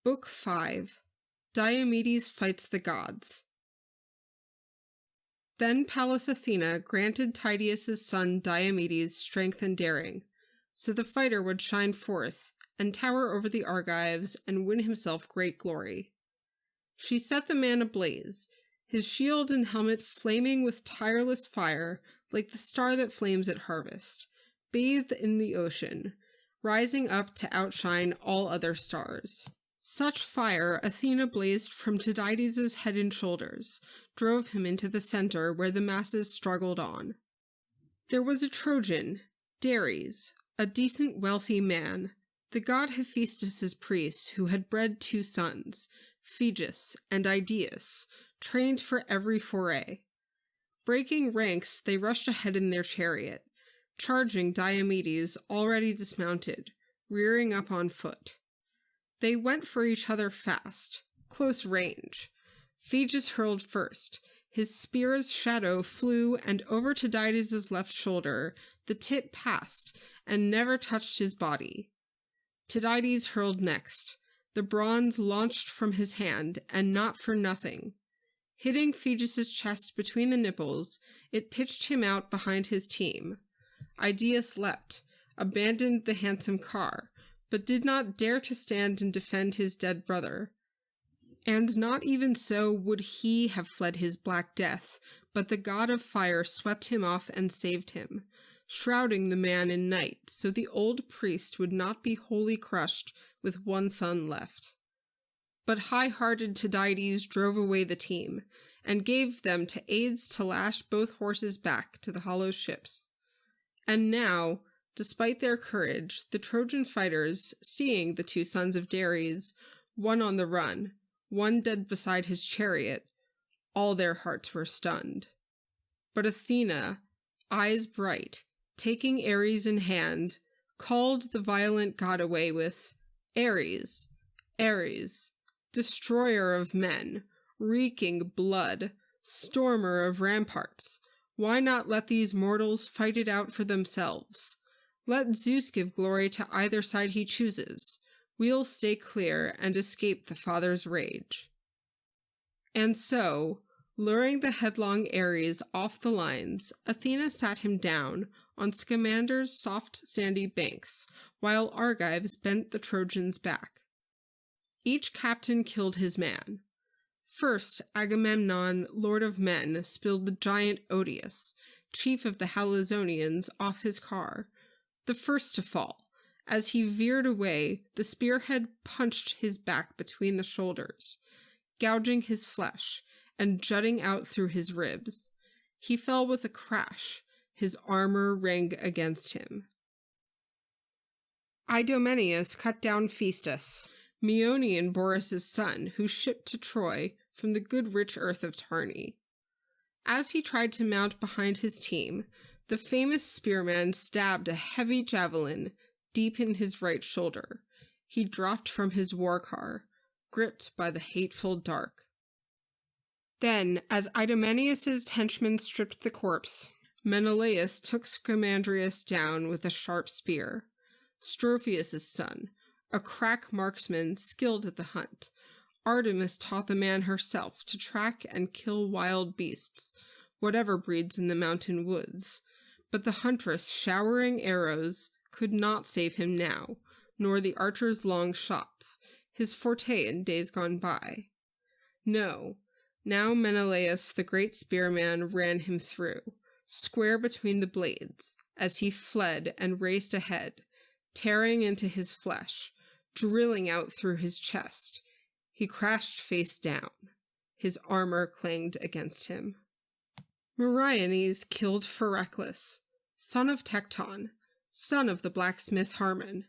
Book 5. Diomedes Fights the Gods. Then Pallas Athena granted Tydeus' son Diomedes strength and daring, so the fighter would shine forth and tower over the Argives and win himself great glory. She set the man ablaze, his shield and helmet flaming with tireless fire like the star that flames at harvest, bathed in the ocean, rising up to outshine all other stars. Such fire Athena blazed from Tydides' head and shoulders, drove him into the center where the masses struggled on. There was a Trojan, Dares, a decent wealthy man, the god Hephaestus' priest who had bred 2 sons, Phegeus and Idaeus, trained for every foray. Breaking ranks, they rushed ahead in their chariot, charging Diomedes already dismounted, rearing up on foot. They went for each other fast, close range. Phegeus hurled first. His spear's shadow flew, and over Tydides' left shoulder the tip passed, and never touched his body. Tydides hurled next. The bronze launched from his hand, and not for nothing. Hitting Phegeus' chest between the nipples, it pitched him out behind his team. Idaeus leapt, abandoned the handsome car, but did not dare to stand and defend his dead brother. And not even so would he have fled his black death, but the god of fire swept him off and saved him, shrouding the man in night, so the old priest would not be wholly crushed with 1 son left. But high-hearted Tydides drove away the team, and gave them to aids to lash both horses back to the hollow ships. And now, despite their courage, the Trojan fighters, seeing the 2 sons of Dares, one on the run, one dead beside his chariot, all their hearts were stunned. But Athena, eyes bright, taking Ares in hand, called the violent god away with, "Ares, Ares, destroyer of men, reeking blood, stormer of ramparts, why not let these mortals fight it out for themselves? Let Zeus give glory to either side he chooses. We'll stay clear and escape the father's rage." And so, luring the headlong Ares off the lines, Athena sat him down on Scamander's soft sandy banks, while Argives bent the Trojans back. Each captain killed his man. First, Agamemnon, lord of men, spilled the giant Odius, chief of the Halizonians, off his car, the first to fall. As he veered away, the spearhead punched his back between the shoulders, gouging his flesh and jutting out through his ribs. He fell with a crash, his armor rang against him. Idomeneus cut down Phaestus, Maeonian Boris's son, who shipped to Troy from the good rich earth of Tarni. As he tried to mount behind his team, the famous spearman stabbed a heavy javelin deep in his right shoulder. He dropped from his war car, gripped by the hateful dark. Then, as Idomeneus' henchmen stripped the corpse, Menelaus took Scamandrius down with a sharp spear. Strophius' son, a crack marksman skilled at the hunt, Artemis taught the man herself to track and kill wild beasts, whatever breeds in the mountain woods. But the huntress showering arrows could not save him now, nor the archer's long shots, his forte in days gone by. No, now Menelaus the great spearman ran him through, square between the blades, as he fled and raced ahead, tearing into his flesh, drilling out through his chest. He crashed face down. His armor clanged against him. Meriones killed Phereclus, son of Tecton, son of the blacksmith Harmon.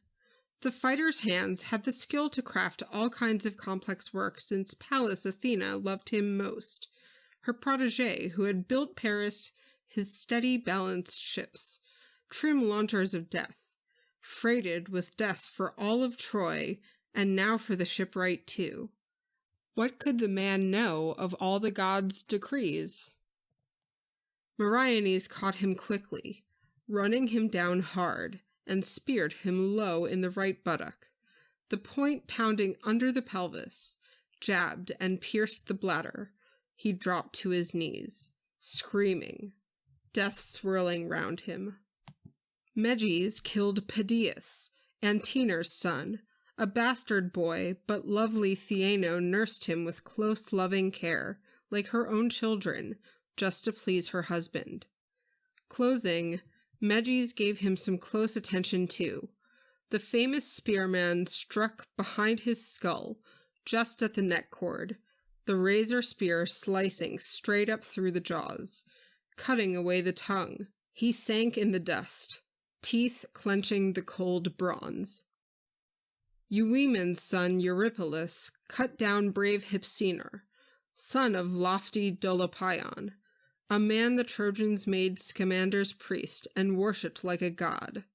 The fighter's hands had the skill to craft all kinds of complex work since Pallas Athena loved him most, her protégé who had built Paris his steady balanced ships, trim launters of death, freighted with death for all of Troy, and now for the shipwright too. What could the man know of all the gods' decrees? Meriones caught him quickly, running him down hard, and speared him low in the right buttock. the point pounding under the pelvis, jabbed and pierced the bladder. He dropped to his knees, screaming, death swirling round him. Meges killed Pedaeus, Antenor's son, a bastard boy, but lovely Theano nursed him with close loving care, like her own children, just to please her husband. Closing, Meges gave him some close attention too. The famous spearman struck behind his skull, just at the neck cord, the razor spear slicing straight up through the jaws, cutting away the tongue. He sank in the dust, teeth clenching the cold bronze. Euaemon's son Eurypylus cut down brave Hypsenor, son of lofty Dolopion, a man the Trojans made Scamander's priest and worshipped like a god.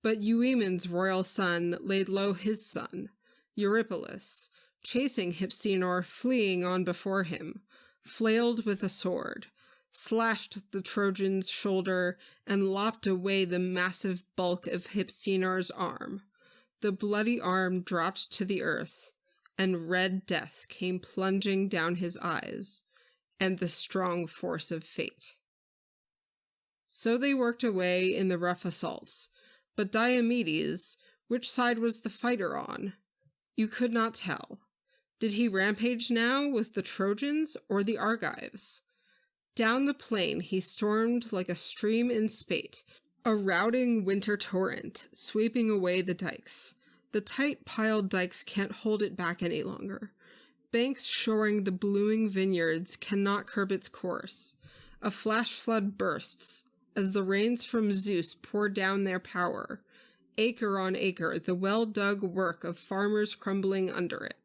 But Euaemon's royal son laid low his son, Eurypylus, chasing Hypsenor, fleeing on before him, flailed with a sword, slashed the Trojan's shoulder, and lopped away the massive bulk of Hypsenor's arm. The bloody arm dropped to the earth, and red death came plunging down his eyes, and the strong force of fate. So they worked away in the rough assaults, but Diomedes, which side was the fighter on? You could not tell. Did he rampage now with the Trojans or the Argives? Down the plain he stormed like a stream in spate, a routing winter torrent, sweeping away the dikes. The tight-piled dikes can't hold it back any longer. Banks shoring the blooming vineyards cannot curb its course. A flash flood bursts, as the rains from Zeus pour down their power. Acre on acre, the well-dug work of farmers crumbling under it.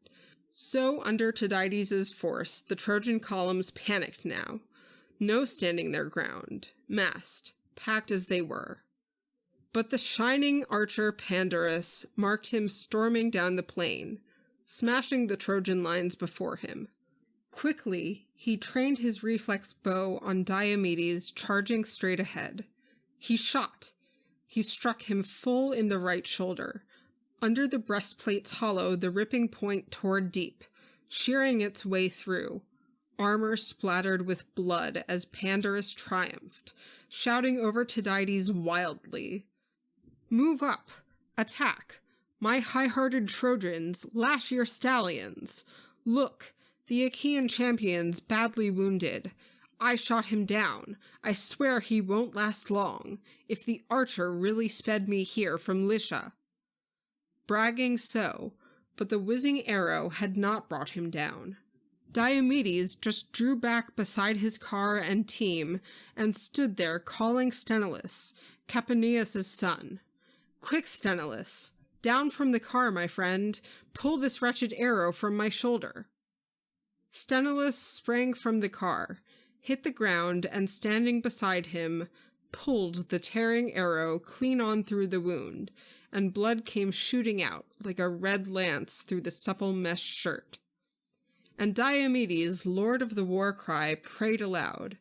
So under Tydides' force, the Trojan columns panicked now. No standing their ground, massed, packed as they were. But the shining archer Pandarus marked him storming down the plain, smashing the Trojan lines before him. Quickly, he trained his reflex bow on Diomedes charging straight ahead. He shot. He struck him full in the right shoulder. Under the breastplate's hollow, the ripping point tore deep, shearing its way through. Armor splattered with blood as Pandarus triumphed, shouting over Tydides wildly, "Move up! Attack! My high-hearted Trojans, lash your stallions! Look, the Achaean champion's badly wounded. I shot him down. I swear he won't last long, if the archer really sped me here from Lycia." Bragging so, but the whizzing arrow had not brought him down. Diomedes just drew back beside his car and team and stood there calling Sthenelus, Capaneus' son. "Quick, Sthenelus! Down from the car, my friend! Pull this wretched arrow from my shoulder!" Sthenelus sprang from the car, hit the ground, and standing beside him, pulled the tearing arrow clean on through the wound, and blood came shooting out like a red lance through the supple mesh shirt. And Diomedes, lord of the war cry, prayed aloud,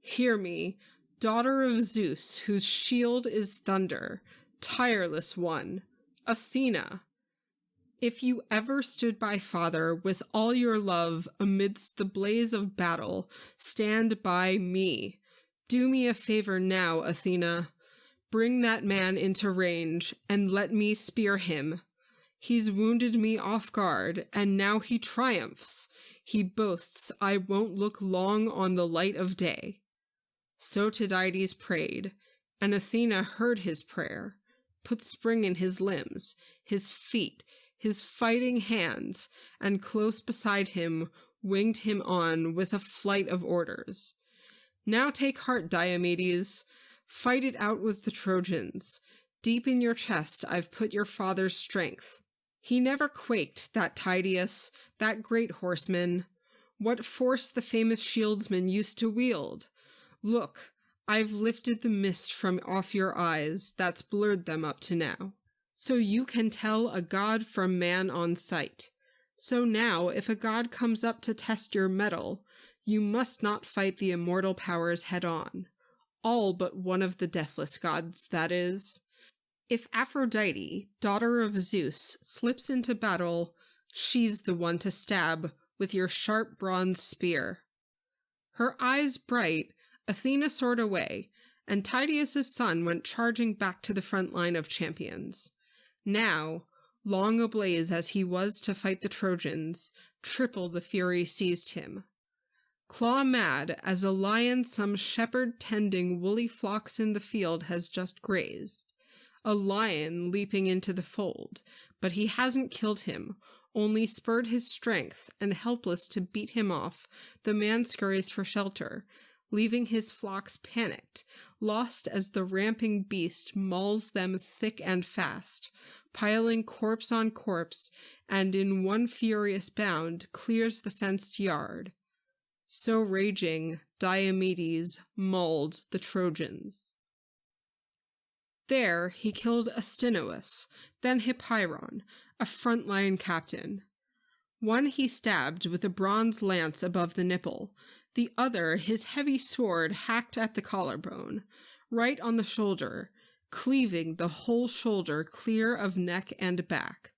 "Hear me, daughter of Zeus, whose shield is thunder, tireless one, Athena. If you ever stood by father with all your love amidst the blaze of battle, stand by me. Do me a favor now, Athena. Bring that man into range, and let me spear him. He's wounded me off guard, and now he triumphs. He boasts I won't look long on the light of day." So Tydides prayed, and Athena heard his prayer, put spring in his limbs, his feet, his fighting hands, and close beside him winged him on with a flight of orders. "Now take heart, Diomedes. Fight it out with the Trojans. Deep in your chest I've put your father's strength. He never quaked, that Tydeus, that great horseman. What force the famous shieldsman used to wield! Look, I've lifted the mist from off your eyes that's blurred them up to now, so you can tell a god from man on sight. So now, if a god comes up to test your mettle, you must not fight the immortal powers head-on. All but one of the deathless gods, that is. If Aphrodite, daughter of Zeus, slips into battle, she's the one to stab with your sharp bronze spear. Her eyes bright, Athena soared away, and Tydeus' son went charging back to the front line of champions. Now, long ablaze as he was to fight the Trojans, triple the fury seized him. Claw-mad as a lion some shepherd tending woolly flocks in the field has just grazed. A lion leaping into the fold, but he hasn't killed him, only spurred his strength, and helpless to beat him off, the man scurries for shelter, leaving his flocks panicked, lost as the ramping beast mauls them thick and fast, piling corpse on corpse, and in one furious bound clears the fenced yard. So raging, Diomedes mauled the Trojans. There he killed Astynous, then Hippeiron, a front-line captain. One he stabbed with a bronze lance above the nipple, the other his heavy sword hacked at the collarbone, right on the shoulder, cleaving the whole shoulder clear of neck and back.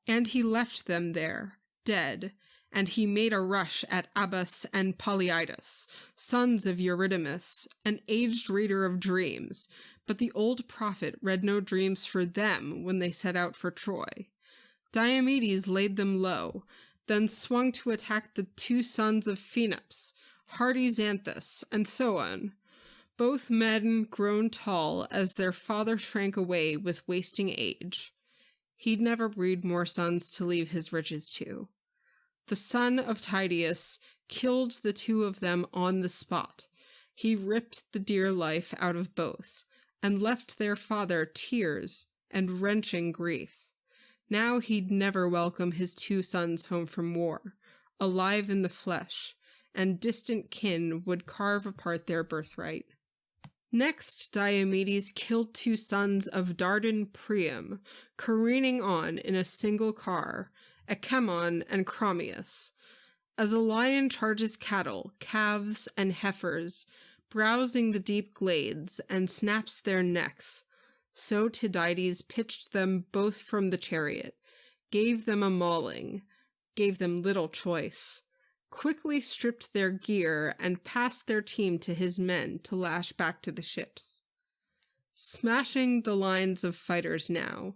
And he left them there, dead, and he made a rush at Abas and Polyidus, sons of Eurydamas, an aged reader of dreams, but the old prophet read no dreams for them when they set out for Troy. Diomedes laid them low, then swung to attack the two sons of Phaenops, hardy Xanthus and Thoon, both men grown tall as their father shrank away with wasting age. He'd never breed more sons to leave his riches to. The son of Tydeus killed the two of them on the spot. He ripped the dear life out of both, and left their father tears and wrenching grief. Now he'd never welcome his two sons home from war, alive in the flesh, and distant kin would carve apart their birthright. Next, Diomedes killed two sons of Dardan Priam, careening on in a single car, Achaemon and Chromius. As a lion charges cattle, calves, and heifers, browsing the deep glades, and snaps their necks, so Tydides pitched them both from the chariot, gave them a mauling, gave them little choice, quickly stripped their gear, and passed their team to his men to lash back to the ships. Smashing the lines of fighters now,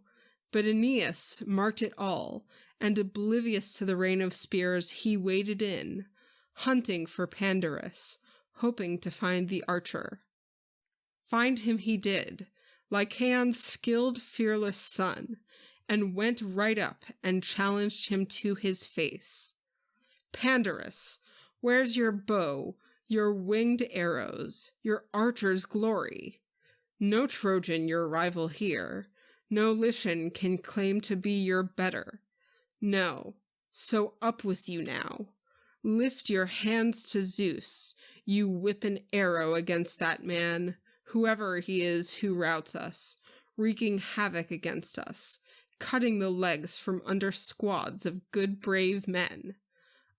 but Aeneas marked it all, and oblivious to the rain of spears he waded in, hunting for Pandarus, hoping to find the archer. Find him he did, Lycaon's skilled, fearless son, and went right up and challenged him to his face. Pandarus, where's your bow, your winged arrows, your archer's glory? No Trojan your rival here, no Lycian can claim to be your better. No, so up with you now. Lift your hands to Zeus, you whip an arrow against that man, whoever he is who routs us, wreaking havoc against us, cutting the legs from under squads of good brave men.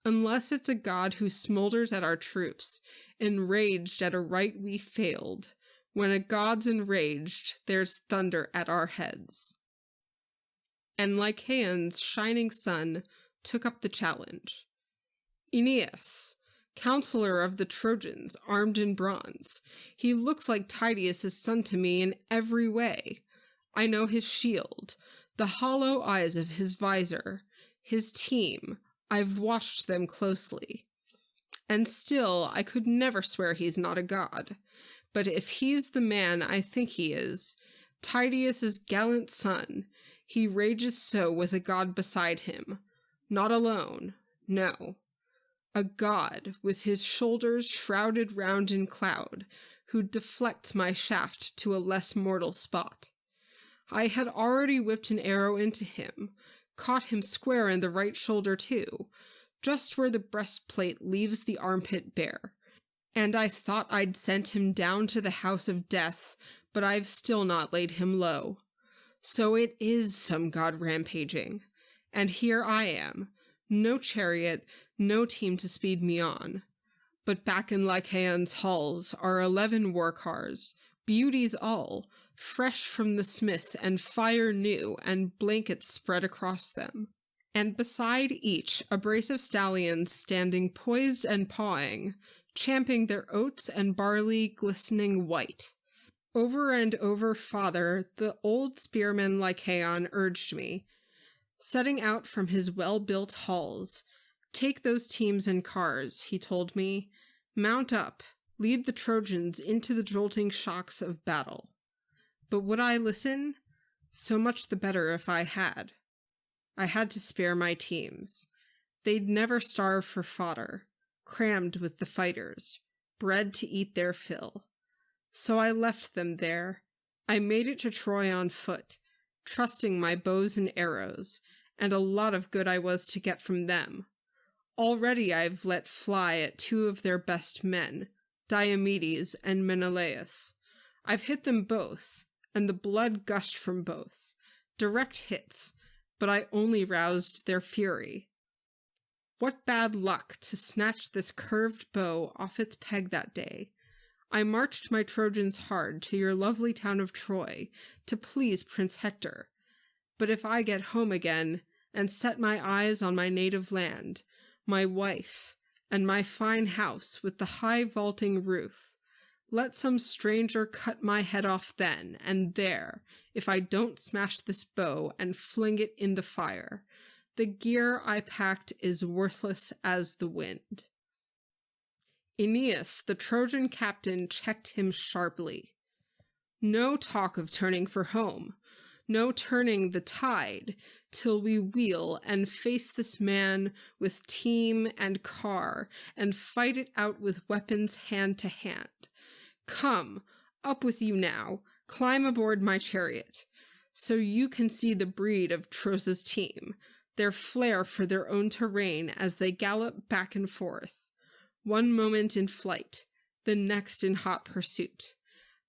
Unless it's a god who smolders at our troops, enraged at a right we failed. When a god's enraged, there's thunder at our heads. And Lycaon's shining sun took up the challenge. Aeneas, counselor of the Trojans, armed in bronze. He looks like Tydeus' son to me in every way. I know his shield, the hollow eyes of his visor, his team. I've watched them closely. And still, I could never swear he's not a god. But if he's the man I think he is, Tydeus' gallant son, he rages so with a god beside him. Not alone, no. A god with his shoulders shrouded round in cloud, who deflects my shaft to a less mortal spot. I had already whipped an arrow into him, caught him square in the right shoulder too, just where the breastplate leaves the armpit bare. And I thought I'd sent him down to the house of death, but I've still not laid him low. So it is some god rampaging, and here I am, no chariot, no team to speed me on. But back in Lycaon's halls are 11 war cars, beauties all, fresh from the smith and fire new, and blankets spread across them. And beside each a brace of stallions standing poised and pawing, champing their oats and barley glistening white. Over and over, father, the old spearman Lycaon urged me, setting out from his well-built halls. Take those teams and cars, he told me. Mount up, lead the Trojans into the jolting shocks of battle. But would I listen? So much the better if I had. I had to spare my teams. They'd never starve for fodder, crammed with the fighters, bred to eat their fill. So I left them there. I made it to Troy on foot, trusting my bows and arrows, and a lot of good I was to get from them. Already I've let fly at two of their best men, Diomedes and Menelaus. I've hit them both, and the blood gushed from both. Direct hits, but I only roused their fury. What bad luck to snatch this curved bow off its peg that day. I marched my Trojans hard to your lovely town of Troy to please Prince Hector. But if I get home again and set my eyes on my native land, my wife, and my fine house with the high vaulting roof, let some stranger cut my head off then and there, if I don't smash this bow and fling it in the fire. The gear I packed is worthless as the wind. Aeneas, the Trojan captain, checked him sharply. No talk of turning for home, no turning the tide, till we wheel and face this man with team and car, and fight it out with weapons hand to hand. Come, up with you now, climb aboard my chariot, so you can see the breed of Trosa's team, their flair for their own terrain as they gallop back and forth. One moment in flight, the next in hot pursuit.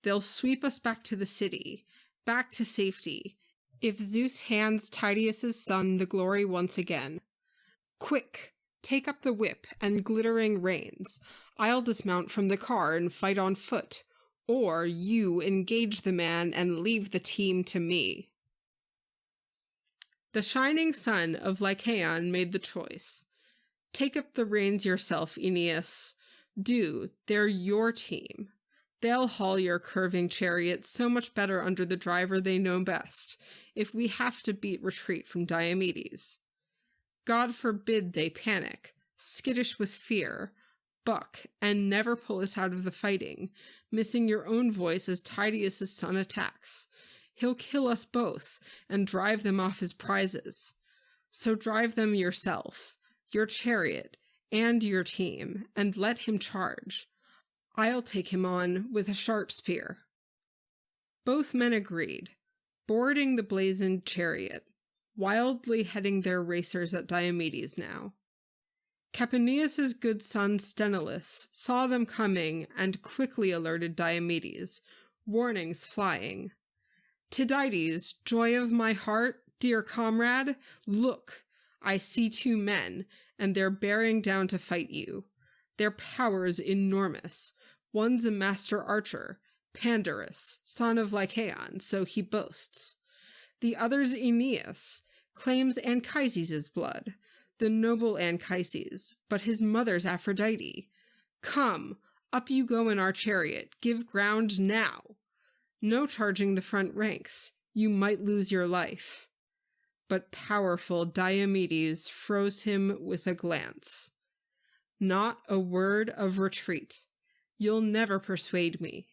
They'll sweep us back to the city, back to safety, if Zeus hands Tydeus' son the glory once again. Quick, take up the whip and glittering reins. I'll dismount from the car and fight on foot, or you engage the man and leave the team to me. The shining son of Lycaon made the choice. Take up the reins yourself, Aeneas. Do, they're your team. They'll haul your curving chariot so much better under the driver they know best, if we have to beat retreat from Diomedes. God forbid they panic, skittish with fear, buck, and never pull us out of the fighting, missing your own voice as Tydeus' son attacks. He'll kill us both, and drive them off his prizes. So drive them yourself, your chariot, and your team, and let him charge. I'll take him on with a sharp spear. Both men agreed, boarding the blazoned chariot, wildly heading their racers at Diomedes now. Capaneus' good son Sthenelus saw them coming and quickly alerted Diomedes, warnings flying. Tydides, joy of my heart, dear comrade, look, I see two men, and they're bearing down to fight you. Their power's enormous. One's a master archer, Pandarus, son of Lycaon, so he boasts. The other's Aeneas, claims Anchises' blood, the noble Anchises, but his mother's Aphrodite. Come, up you go in our chariot, give ground now. No charging the front ranks, you might lose your life. But powerful Diomedes froze him with a glance. Not a word of retreat. You'll never persuade me.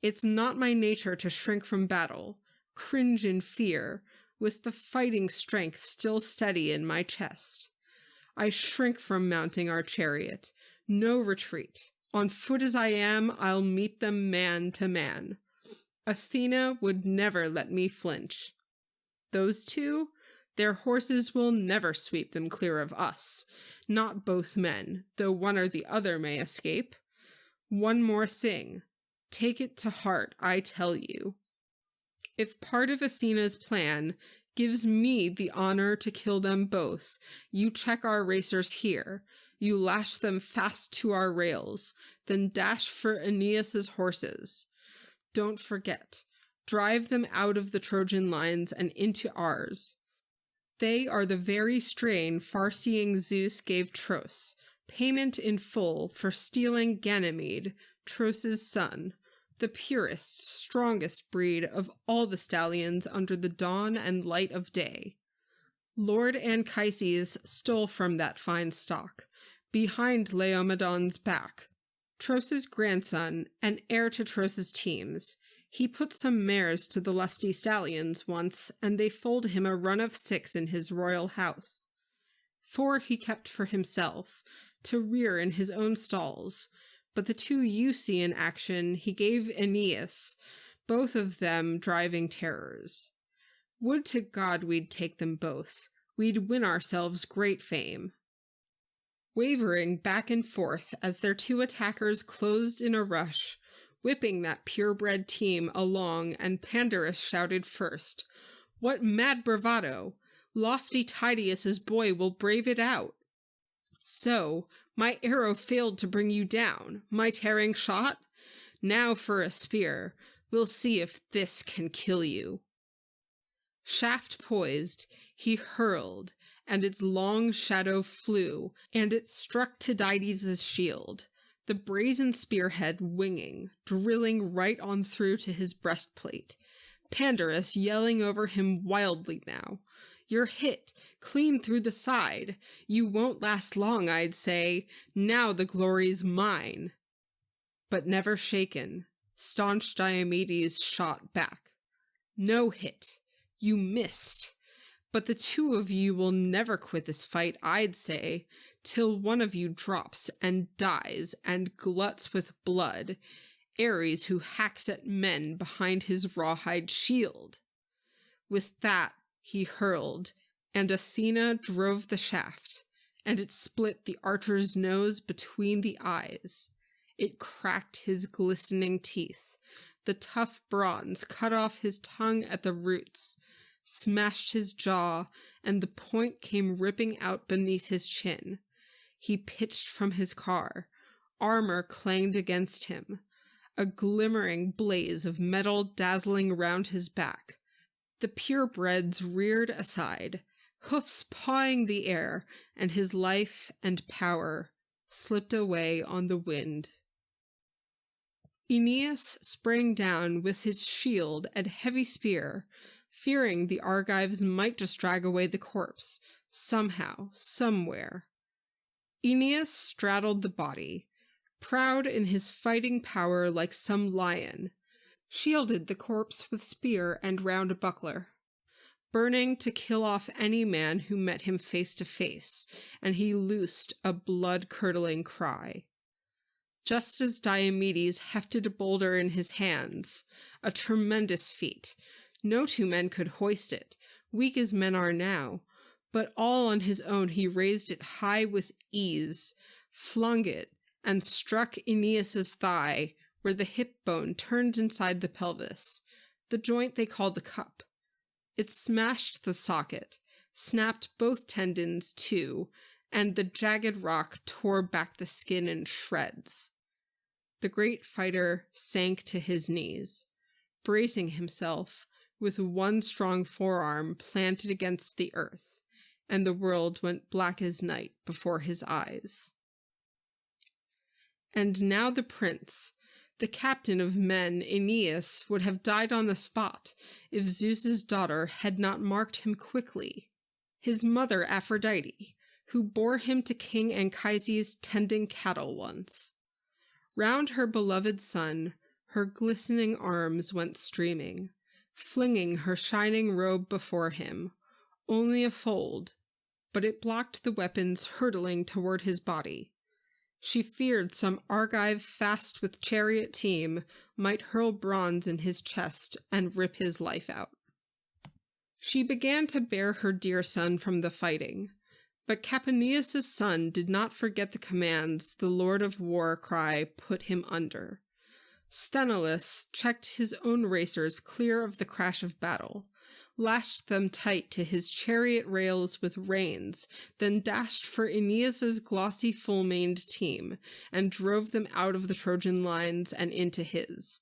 It's not my nature to shrink from battle, cringe in fear, with the fighting strength still steady in my chest. I shrink from mounting our chariot. No retreat. On foot as I am, I'll meet them man to man. Athena would never let me flinch. Those two, their horses will never sweep them clear of us. Not both men, though one or the other may escape. One more thing. Take it to heart, I tell you. If part of Athena's plan gives me the honor to kill them both, you check our racers here, you lash them fast to our rails, then dash for Aeneas' horses. Don't forget, drive them out of the Trojan lines and into ours. They are the very strain far-seeing Zeus gave Tros, payment in full for stealing Ganymede, Tros' son, the purest, strongest breed of all the stallions under the dawn and light of day. Lord Anchises stole from that fine stock, behind Laomedon's back, Tros' grandson and heir to Tros' teams. He put some mares to the lusty stallions once, and they foaled him a run of 6 in his royal house. 4 he kept for himself, to rear in his own stalls, but the 2 you see in action he gave Aeneas, both of them driving terrors. Would to God we'd take them both, we'd win ourselves great fame. Wavering back and forth as their 2 attackers closed in a rush, whipping that purebred team along, and Pandarus shouted first, "What mad bravado! Lofty Tydeus' boy will brave it out." "So, my arrow failed to bring you down, my tearing shot? Now for a spear, we'll see if this can kill you." Shaft poised, he hurled, and its long shadow flew, and it struck Tydides' shield, the brazen spearhead winging, drilling right on through to his breastplate. Pandarus yelling over him wildly now, "You're hit, clean through the side. You won't last long, I'd say. Now the glory's mine." But never shaken, staunch Diomedes shot back. "No hit. You missed. But the 2 of you will never quit this fight, I'd say, till one of you drops and dies and gluts with blood, Ares who hacks at men behind his rawhide shield." With that he hurled, and Athena drove the shaft, and it split the archer's nose between the eyes. It cracked his glistening teeth. The tough bronze cut off his tongue at the roots, smashed his jaw, and the point came ripping out beneath his chin. He pitched from his car. Armor clanged against him, a glimmering blaze of metal dazzling round his back. The purebreds reared aside, hoofs pawing the air, and his life and power slipped away on the wind. Aeneas sprang down with his shield and heavy spear, fearing the Argives might just drag away the corpse, somehow, somewhere. Aeneas straddled the body, proud in his fighting power like some lion, shielded the corpse with spear and round buckler, burning to kill off any man who met him face to face, and he loosed a blood-curdling cry. Just as Diomedes hefted a boulder in his hands, a tremendous feat. No 2 men could hoist it, weak as men are now, but all on his own he raised it high with ease, flung it, and struck Aeneas' thigh, where the hip bone turned inside the pelvis, the joint they call the cup. It smashed the socket, snapped both tendons too, and the jagged rock tore back the skin in shreds. The great fighter sank to his knees, bracing himself with one strong forearm planted against the earth, and the world went black as night before his eyes. And now the prince, the captain of men, Aeneas, would have died on the spot if Zeus's daughter had not marked him quickly. His mother Aphrodite, who bore him to King Anchises tending cattle once. Round her beloved son, her glistening arms went streaming, flinging her shining robe before him, only a fold, but it blocked the weapons hurtling toward his body. She feared some Argive fast with chariot team might hurl bronze in his chest and rip his life out. She began to bear her dear son from the fighting, but Capaneus' son did not forget the commands the Lord of War cry put him under. Sthenelus checked his own racers clear of the crash of battle, lashed them tight to his chariot rails with reins, then dashed for Aeneas' glossy full-maned team, and drove them out of the Trojan lines and into his.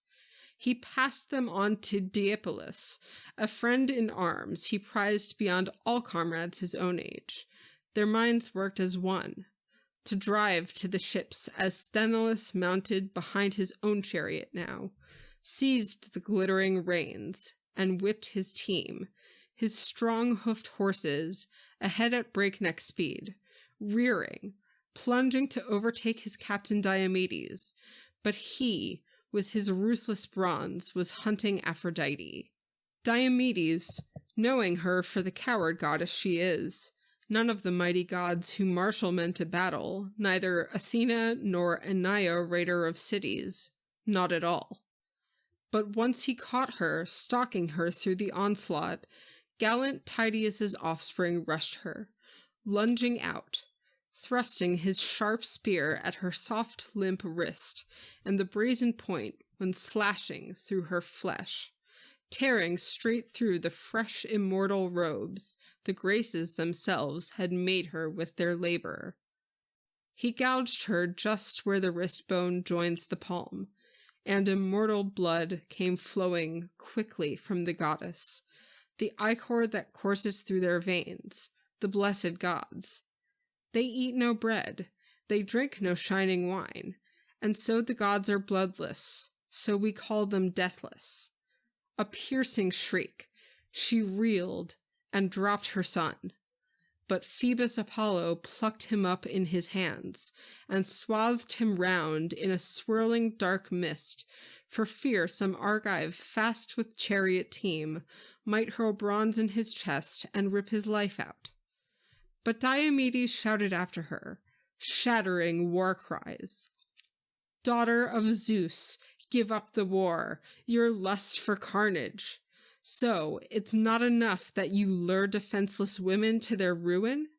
He passed them on to Diomedes, a friend in arms he prized beyond all comrades his own age. Their minds worked as one, to drive to the ships as Sthenelus mounted behind his own chariot now, seized the glittering reins, and whipped his team, his strong-hoofed horses, ahead at breakneck speed, rearing, plunging to overtake his captain Diomedes, but he, with his ruthless bronze, was hunting Aphrodite. Diomedes, knowing her for the coward goddess she is, none of the mighty gods who marshal men to battle, neither Athena nor Aeneas, raider of cities, not at all. But once he caught her, stalking her through the onslaught, gallant Tydeus's offspring rushed her, lunging out, thrusting his sharp spear at her soft, limp wrist, and the brazen point went slashing through her flesh, tearing straight through the fresh immortal robes the Graces themselves had made her with their labor. He gouged her just where the wrist bone joins the palm, and immortal blood came flowing quickly from the goddess, the ichor that courses through their veins, the blessed gods. They eat no bread, they drink no shining wine, and so the gods are bloodless, so we call them deathless. A piercing shriek, she reeled and dropped her son. But Phoebus Apollo plucked him up in his hands, and swathed him round in a swirling dark mist, for fear some Argive fast with chariot team might hurl bronze in his chest and rip his life out. But Diomedes shouted after her, shattering war cries. "Daughter of Zeus, give up the war, your lust for carnage. So, it's not enough that you lure defenseless women to their ruin?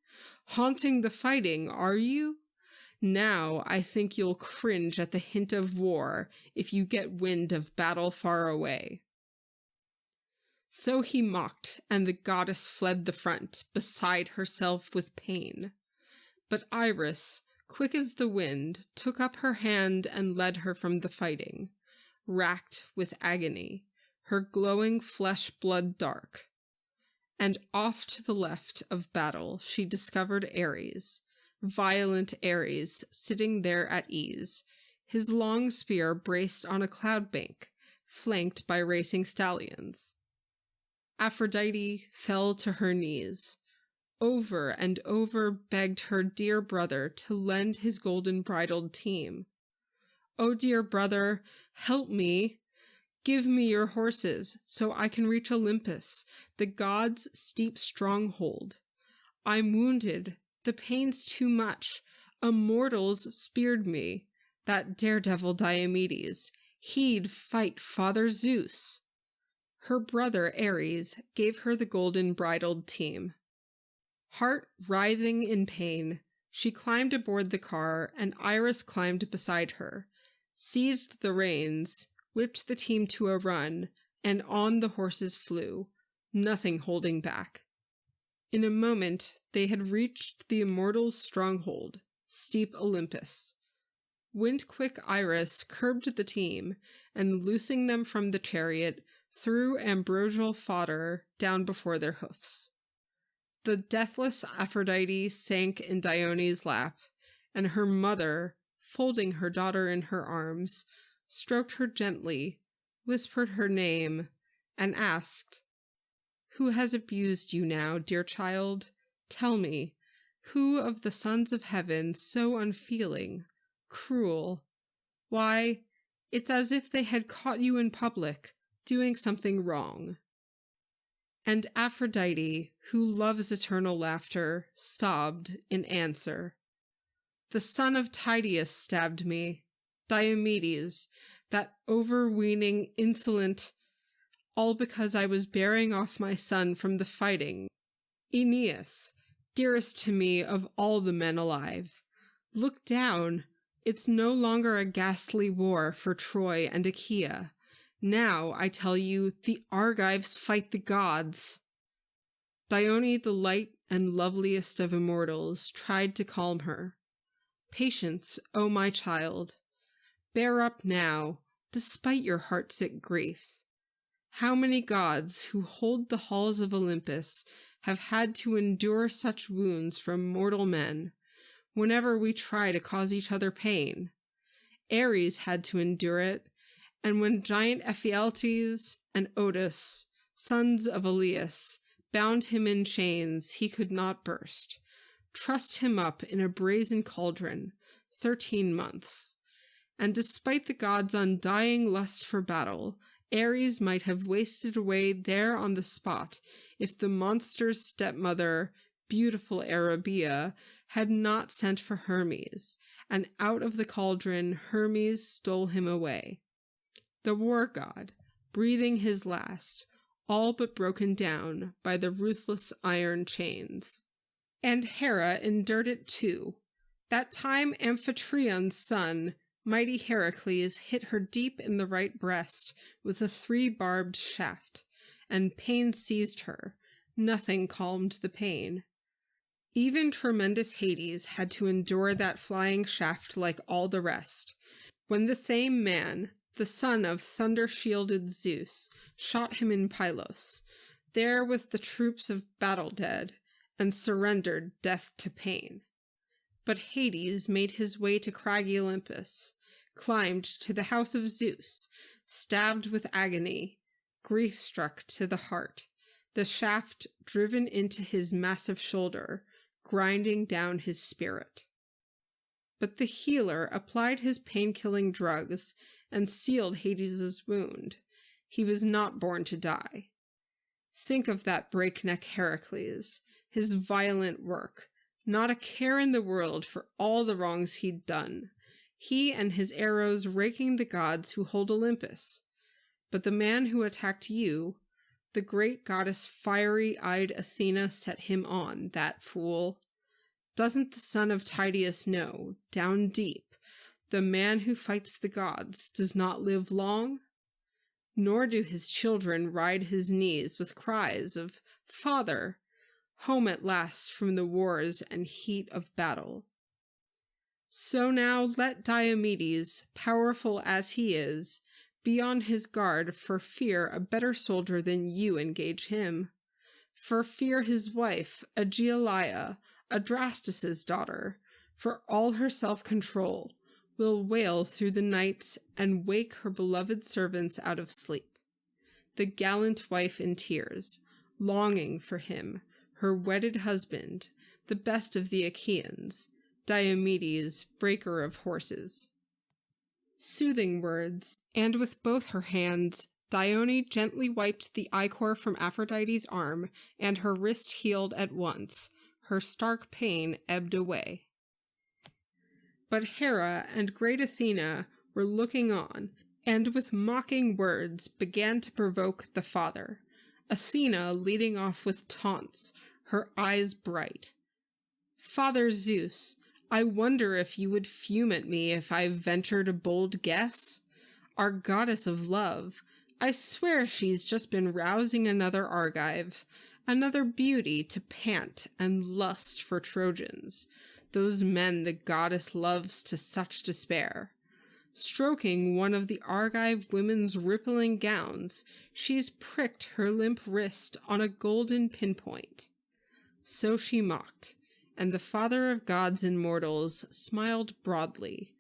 Haunting the fighting, are you? Now I think you'll cringe at the hint of war if you get wind of battle far away." So he mocked, and the goddess fled the front, beside herself with pain. But Iris, quick as the wind, took up her hand and led her from the fighting, racked with agony, her glowing flesh blood dark. And off to the left of battle she discovered Ares, violent Ares, sitting there at ease, his long spear braced on a cloud bank, flanked by racing stallions. Aphrodite fell to her knees, over and over begged her dear brother to lend his golden bridled team. "Oh, dear brother, help me! Give me your horses, so I can reach Olympus, the gods' steep stronghold. I'm wounded, the pain's too much. Immortals speared me. That daredevil Diomedes, he'd fight Father Zeus." Her brother Ares gave her the golden bridled team. Heart writhing in pain, she climbed aboard the car, and Iris climbed beside her, seized the reins, whipped the team to a run, and on the horses flew, nothing holding back. In a moment they had reached the immortals' stronghold, steep Olympus. Wind-quick Iris curbed the team, and loosing them from the chariot, threw ambrosial fodder down before their hoofs. The deathless Aphrodite sank in Dione's lap, and her mother, folding her daughter in her arms, stroked her gently, whispered her name, and asked, "Who has abused you now, dear child? Tell me, who of the sons of heaven so unfeeling, cruel? Why, it's as if they had caught you in public, doing something wrong." And Aphrodite, who loves eternal laughter, sobbed in answer, "The son of Tydeus stabbed me, Diomedes, that overweening, insolent, all because I was bearing off my son from the fighting. Aeneas, dearest to me of all the men alive, look down, it's no longer a ghastly war for Troy and Achaea. Now, I tell you, the Argives fight the gods." Dione, the light and loveliest of immortals, tried to calm her. "Patience, O my child. Bear up now. despite your heartsick grief. How many gods who hold the halls of Olympus have had to endure such wounds from mortal men whenever we try to cause each other pain? Ares had to endure it, and when giant Ephialtes and Otus, sons of Ilias, bound him in chains he could not burst, trussed him up in a brazen cauldron 13 months. And despite the gods' undying lust for battle, Ares might have wasted away there on the spot if the monster's stepmother, beautiful Arabia, had not sent for Hermes, and out of the cauldron Hermes stole him away. The war god, breathing his last, all but broken down by the ruthless iron chains. And Hera endured it too. That time Amphitrion's son, mighty Heracles, hit her deep in the right breast with a 3-barbed shaft, and pain seized her. Nothing calmed the pain. Even tremendous Hades had to endure that flying shaft like all the rest, when the same man, the son of thunder-shielded Zeus, shot him in Pylos, there with the troops of battle dead, and surrendered death to pain. But Hades made his way to craggy Olympus, climbed to the house of Zeus, stabbed with agony, grief-struck to the heart, the shaft driven into his massive shoulder, grinding down his spirit. But the healer applied his pain-killing drugs and sealed Hades' wound. He was not born to die. Think of that breakneck Heracles, his violent work, not a care in the world for all the wrongs he'd done. He and his arrows raking the gods who hold Olympus. But the man who attacked you, the great goddess fiery-eyed Athena, set him on, that fool. Doesn't the son of Tydeus know, down deep, the man who fights the gods does not live long? Nor do his children ride his knees with cries of, "Father," home at last from the wars and heat of battle. So now let Diomedes, powerful as he is, be on his guard for fear a better soldier than you engage him, for fear his wife, Aegialeia, Adrastus' daughter, for all her self-control, will wail through the nights and wake her beloved servants out of sleep. The gallant wife in tears, longing for him, her wedded husband, the best of the Achaeans, Diomedes, breaker of horses. Soothing words, and with both her hands, Dione gently wiped the ichor from Aphrodite's arm, and her wrist healed at once. Her stark pain ebbed away. But Hera and great Athena were looking on, and with mocking words began to provoke the father, Athena leading off with taunts, her eyes bright. "Father Zeus, I wonder if you would fume at me if I ventured a bold guess? Our goddess of love, I swear she's just been rousing another Argive, another beauty to pant and lust for Trojans, those men the goddess loves to such despair. Stroking one of the Argive women's rippling gowns, she's pricked her limp wrist on a golden pinpoint." So she mocked, and the father of gods and mortals smiled broadly,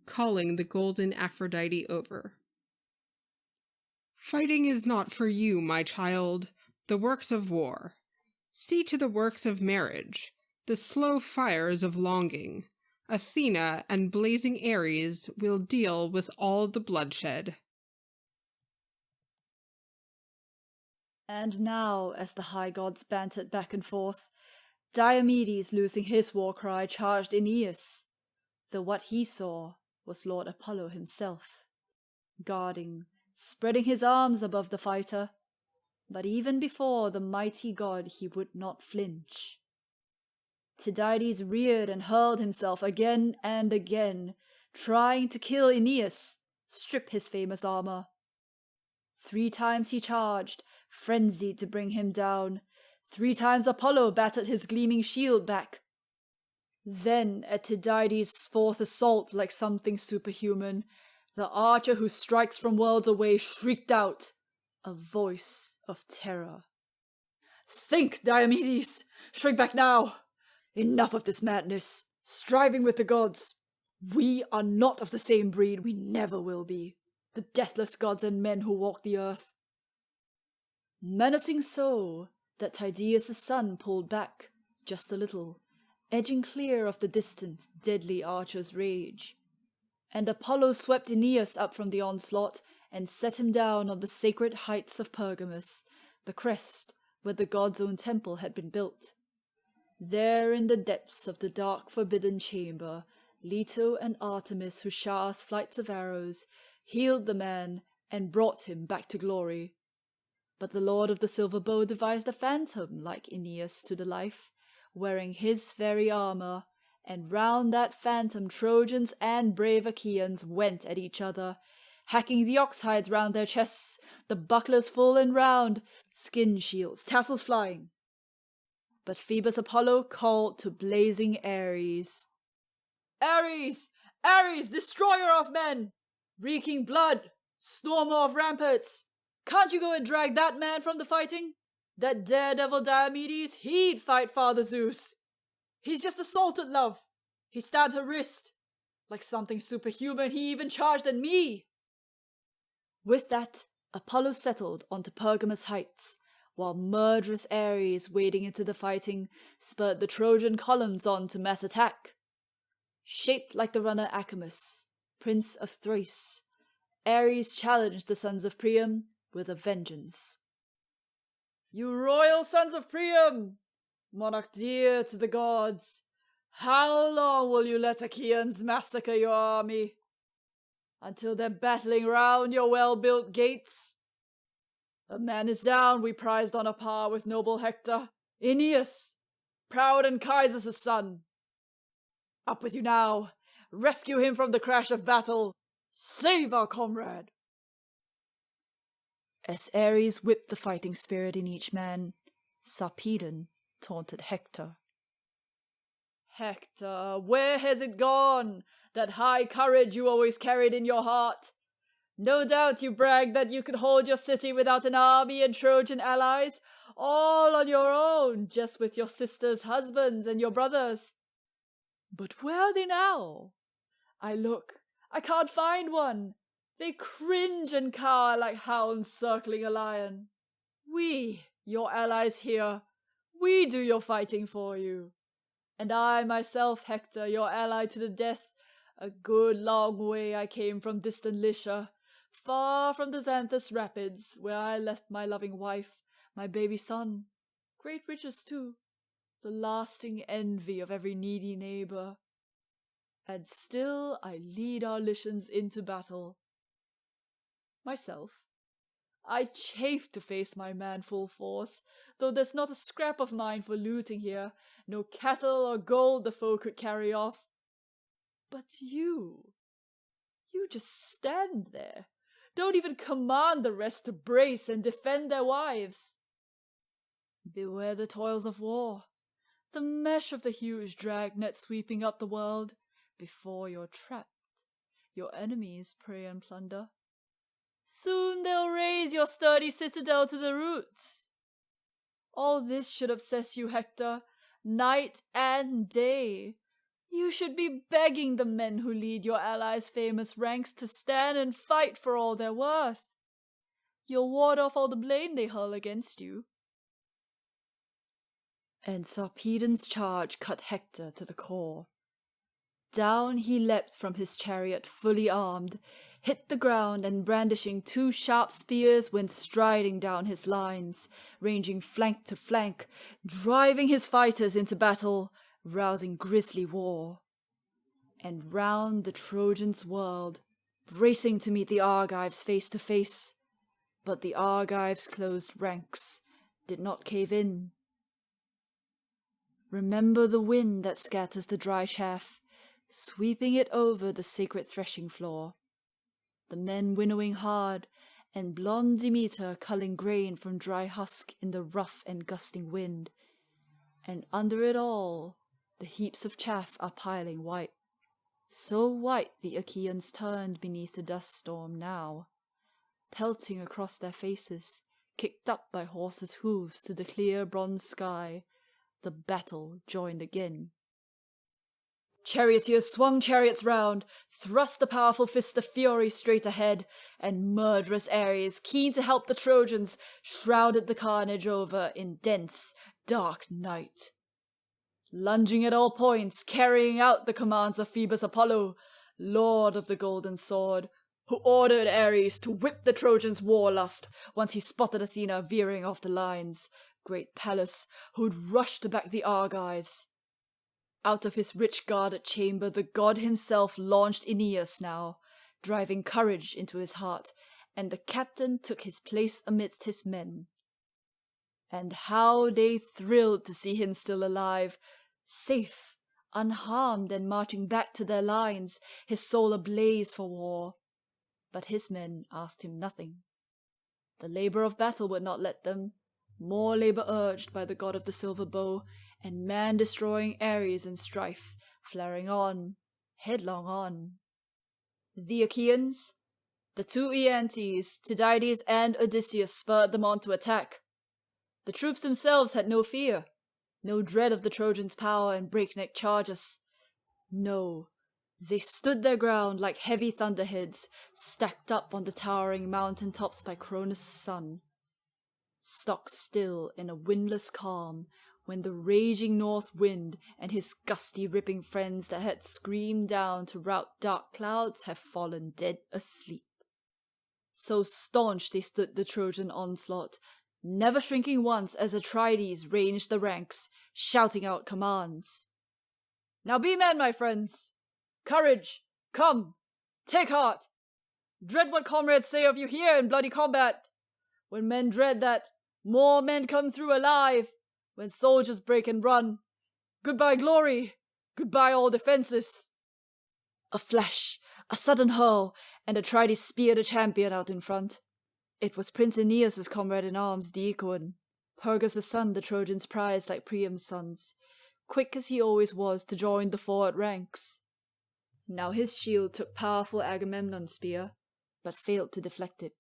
calling the golden Aphrodite over. "Fighting is not for you, my child, the works of war. See to the works of marriage, the slow fires of longing. Athena and blazing Ares will deal with all the bloodshed." And now, as the high gods bantered back and forth, Diomedes, losing his war cry, charged Aeneas, though what he saw was Lord Apollo himself, guarding, spreading his arms above the fighter. But even before the mighty god he would not flinch. Tydides reared and hurled himself again and again, trying to kill Aeneas, strip his famous armor. 3 times he charged, frenzied to bring him down. 3 times Apollo battered his gleaming shield back. Then, at Tydides' 4th assault like something superhuman, The archer who strikes from worlds away shrieked out, a voice of terror. Think, Diomedes! Shrink back now! Enough of this madness, striving with the gods. We are not of the same breed, we never will be. The deathless gods and men who walk the earth. Menacing so that Tydeus' son pulled back just a little, edging clear of the distant, deadly archer's rage. And Apollo swept Aeneas up from the onslaught and set him down on the sacred heights of Pergamus, the crest where the god's own temple had been built. There in the depths of the dark forbidden chamber, Leto and Artemis, who showers flights of arrows, healed the man and brought him back to glory. But the Lord of the Silver Bow devised a phantom like Aeneas to the life, wearing his very armor, and round that phantom Trojans and brave Achaeans went at each other, hacking the ox hides round their chests, the bucklers full and round, skin shields, tassels flying. But Phoebus Apollo called to blazing Ares. Ares! Ares, destroyer of men! Reeking blood! Stormer of ramparts! Can't you go and drag that man from the fighting? That daredevil Diomedes, he'd fight Father Zeus. He's just assaulted love. He stabbed her wrist. Like something superhuman, he even charged at me. With that, Apollo settled onto Pergamus heights, while murderous Ares, wading into the fighting, spurred the Trojan columns on to mass attack. Shaped like the runner Acamas, prince of Thrace, Ares challenged the sons of Priam with a vengeance. You royal sons of Priam, monarch dear to the gods, how long will you let Achaeans massacre your army? Until they're battling round your well-built gates? A man is down we prized on a par with noble Hector, Aeneas, proud Anchises' son. Up with you now, rescue him from the crash of battle, save our comrade. As Ares whipped the fighting spirit in each man, Sarpedon taunted Hector. Hector, where has it gone, that high courage you always carried in your heart? No doubt you bragged that you could hold your city without an army and Trojan allies, all on your own, just with your sisters' husbands and your brothers. But where are they now? I look, I can't find one. They cringe and cower like hounds circling a lion. We, your allies here, we do your fighting for you. And I myself, Hector, your ally to the death, a good long way I came from distant Lycia, far from the Xanthus rapids, where I left my loving wife, my baby son, great riches too, the lasting envy of every needy neighbor. And still I lead our Lycians into battle. Myself, I chafe to face my man full force, though there's not a scrap of mine for looting here, no cattle or gold the foe could carry off. But you just stand there, don't even command the rest to brace and defend their wives. Beware the toils of war, the mesh of the huge dragnet sweeping up the world. Before you're trapped, your enemies prey and plunder. Soon they'll raze your sturdy citadel to the roots. All this should obsess you, Hector, night and day. You should be begging the men who lead your allies' famous ranks to stand and fight for all they're worth. You'll ward off all the blame they hurl against you. And Sarpedon's charge cut Hector to the core. Down he leapt from his chariot fully armed, hit the ground, and brandishing 2 sharp spears went striding down his lines, ranging flank to flank, driving his fighters into battle, rousing grisly war. And round the Trojans whirled, bracing to meet the Argives face to face. But the Argives' closed ranks did not cave in. Remember the wind that scatters the dry chaff, sweeping it over the sacred threshing floor. The men winnowing hard, and blonde Demeter culling grain from dry husk in the rough and gusting wind. And under it all, the heaps of chaff are piling white. So white the Achaeans turned beneath the dust storm now, pelting across their faces, kicked up by horses' hooves to the clear bronze sky. The battle joined again. Charioteers swung chariots round, thrust the powerful fist of fury straight ahead, and murderous Ares, keen to help the Trojans, shrouded the carnage over in dense, dark night. Lunging at all points, carrying out the commands of Phoebus Apollo, lord of the golden sword, who ordered Ares to whip the Trojans' warlust once he spotted Athena veering off the lines, great Pallas, who'd rushed to back the Argives. Out of his rich guarded chamber the god himself launched Aeneas now, driving courage into his heart, and the captain took his place amidst his men. And how they thrilled to see him still alive, safe, unharmed, and marching back to their lines, his soul ablaze for war. But his men asked him nothing. The labor of battle would not let them, more labor urged by the god of the silver bow, and man-destroying Ares in strife, flaring on, headlong on. The Achaeans, the two Aeantes, Tydides and Odysseus spurred them on to attack. The troops themselves had no fear, no dread of the Trojans' power and breakneck charges. No, they stood their ground like heavy thunderheads, stacked up on the towering mountain tops by Cronus' sun. Stock still in a windless calm, when the raging north wind and his gusty ripping friends that had screamed down to rout dark clouds have fallen dead asleep. So staunch they stood the Trojan onslaught, never shrinking once as Atrides ranged the ranks, shouting out commands. Now be men, my friends! Courage! Come! Take heart! Dread what comrades say of you here in bloody combat! When men dread that, more men come through alive! When soldiers break and run, goodbye glory, goodbye all defenses. A flash, a sudden hurl, and Atrides speared a champion out in front. It was Prince Aeneas' comrade in arms, Diomedes, Pergus' son, the Trojans prized like Priam's sons, quick as he always was to join the forward ranks. Now his shield took powerful Agamemnon's spear, but failed to deflect it.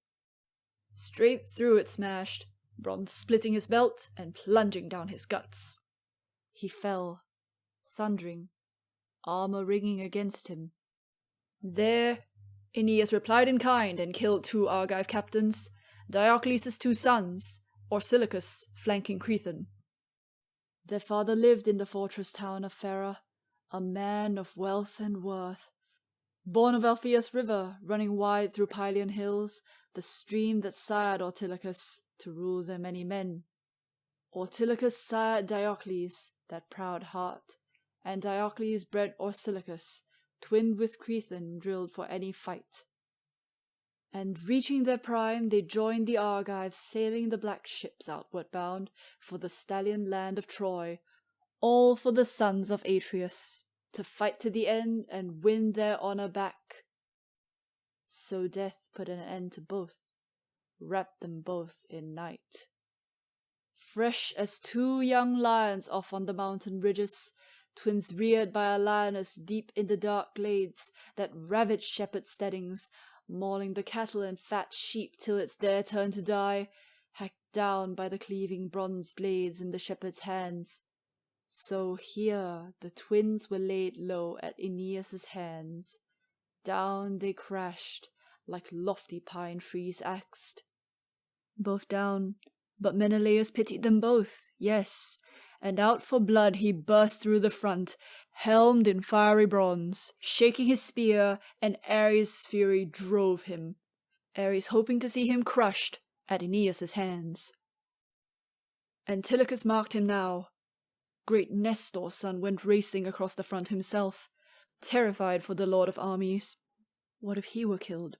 Straight through it smashed, bronze splitting his belt and plunging down his guts. He fell, thundering, armor ringing against him. There, Aeneas replied in kind and killed two Argive captains, Diocles' two sons, Orsilochus flanking Cretan. Their father lived in the fortress town of Pera, a man of wealth and worth, born of Alpheus River, running wide through Pylian hills, the stream that sired Orsilochus to rule their many men. Orsilochus sired Diocles, that proud heart, and Diocles bred Orsilochus, twinned with Cretan, drilled for any fight. And reaching their prime, they joined the Argives, sailing the black ships outward bound for the stallion land of Troy, all for the sons of Atreus, to fight to the end and win their honor back. So death put an end to both, wrapped them both in night. Fresh as two young lions off on the mountain ridges, twins reared by a lioness deep in the dark glades that ravaged shepherd steadings, mauling the cattle and fat sheep till it's their turn to die, hacked down by the cleaving bronze blades in the shepherd's hands. So here the twins were laid low at Aeneas' hands. Down they crashed, like lofty pine trees axed. Both down, but Menelaus pitied them both, yes, and out for blood he burst through the front, helmed in fiery bronze, shaking his spear, and Ares' fury drove him, Ares hoping to see him crushed at Aeneas' hands. Antilochus marked him now. Great Nestor's son went racing across the front himself, terrified for the lord of armies. What if he were killed?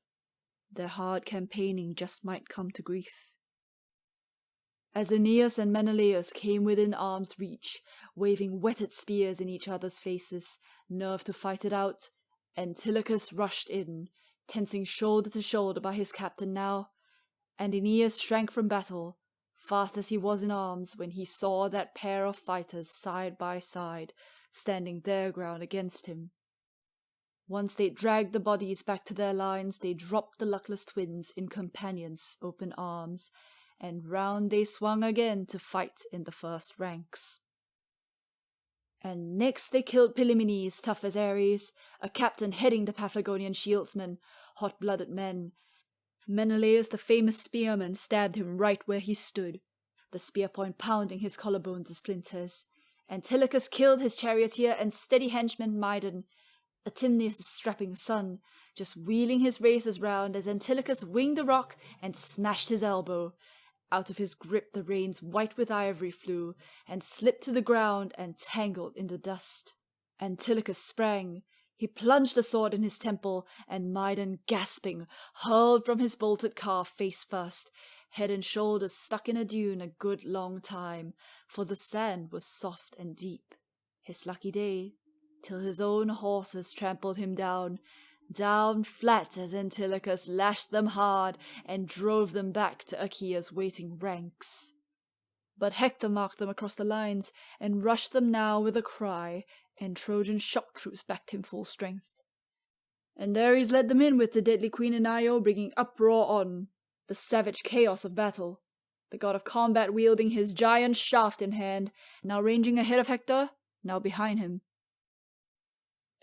Their hard campaigning just might come to grief. As Aeneas and Menelaus came within arm's reach, waving whetted spears in each other's faces, nerved to fight it out, Antilochus rushed in, tensing shoulder to shoulder by his captain now, and Aeneas shrank from battle, fast as he was in arms when he saw that pair of fighters side by side, standing their ground against him. Once they dragged the bodies back to their lines, they dropped the luckless twins in companions' open arms, and round they swung again to fight in the first ranks. And next they killed Pylimenes, tough as Ares, a captain heading the Paphlagonian shieldsmen, hot-blooded men. Menelaus, the famous spearman, stabbed him right where he stood, the spear point pounding his collarbones to splinters. Antilochus killed his charioteer and steady henchman Mydon, Atimneus' strapping son, just wheeling his racers round as Antilochus winged a rock and smashed his elbow. Out of his grip the reins white with ivory flew, and slipped to the ground and tangled in the dust. Antilochus sprang. He plunged a sword in his temple, and Mydon, gasping, hurled from his bolted car face first, head and shoulders stuck in a dune a good long time, for the sand was soft and deep. His lucky day, till his own horses trampled him down flat as Antilochus lashed them hard and drove them back to Achaea's waiting ranks. But Hector marked them across the lines and rushed them now with a cry, and Trojan shock troops backed him full strength. And Ares led them in with the deadly queen in Io, bringing uproar on, the savage chaos of battle, the god of combat wielding his giant shaft in hand, now ranging ahead of Hector, now behind him.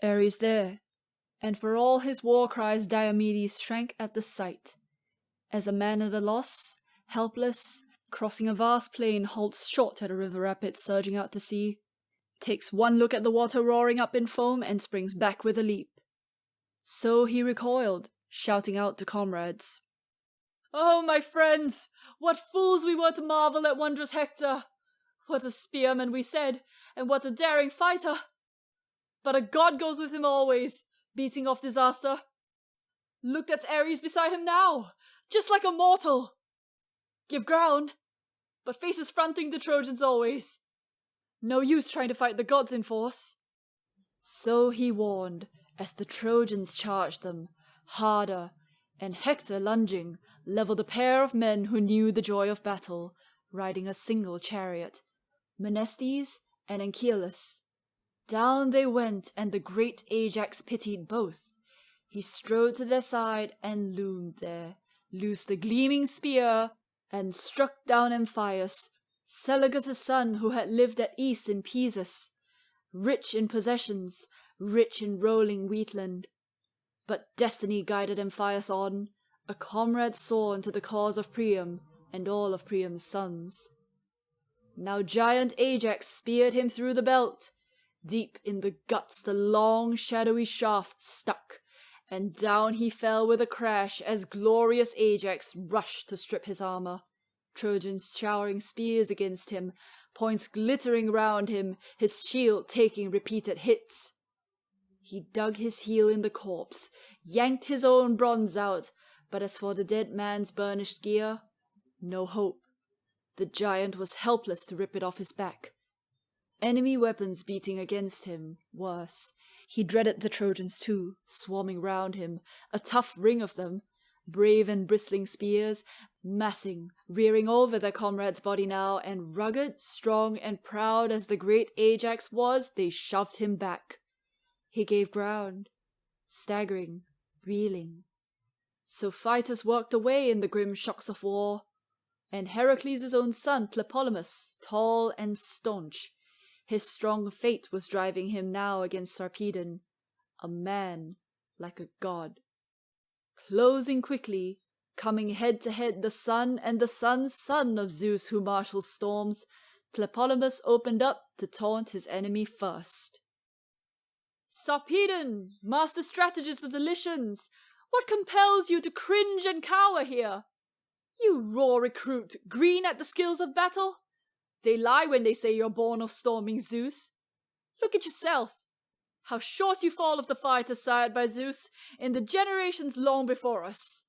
Ares there, and for all his war cries Diomedes shrank at the sight. As a man at a loss, helpless, crossing a vast plain, halts short at a river rapid surging out to sea, takes one look at the water roaring up in foam, and springs back with a leap. So he recoiled, shouting out to comrades. "Oh, my friends, what fools we were to marvel at wondrous Hector! What a spearman we said, and what a daring fighter! But a god goes with him always, beating off disaster. Look at Ares beside him now, just like a mortal. Give ground, but faces fronting the Trojans always. No use trying to fight the gods in force." So he warned, as the Trojans charged them, harder, and Hector, lunging, levelled a pair of men who knew the joy of battle, riding a single chariot, Menestheus and Anchialus. Down they went, and the great Ajax pitied both. He strode to their side and loomed there, loosed the gleaming spear, and struck down Amphius, Selagus' son, who had lived at east in Pesus, rich in possessions, rich in rolling wheatland. But destiny guided Amphius on, a comrade sworn to the cause of Priam and all of Priam's sons. Now giant Ajax speared him through the belt. Deep in the guts the long shadowy shaft stuck, and down he fell with a crash as glorious Ajax rushed to strip his armor. Trojans showering spears against him, points glittering round him, his shield taking repeated hits. He dug his heel in the corpse, yanked his own bronze out, but as for the dead man's burnished gear, no hope. The giant was helpless to rip it off his back. Enemy weapons beating against him, worse. He dreaded the Trojans too, swarming round him, a tough ring of them, brave and bristling spears, massing, rearing over their comrade's body now, and rugged, strong, and proud as the great Ajax was, they shoved him back. He gave ground, staggering, reeling. So fighters worked away in the grim shocks of war, and Heracles' own son, Tlepolemus, tall and staunch, his strong fate was driving him now against Sarpedon, a man like a god. Closing quickly, coming head to head the son and the son's son of Zeus who marshals storms, Tlepolemus opened up to taunt his enemy first. "Sarpedon, master strategist of the Lycians, what compels you to cringe and cower here? You raw recruit, green at the skills of battle? They lie when they say you're born of storming Zeus. Look at yourself. How short you fall of the fighter sired by Zeus in the generations long before us.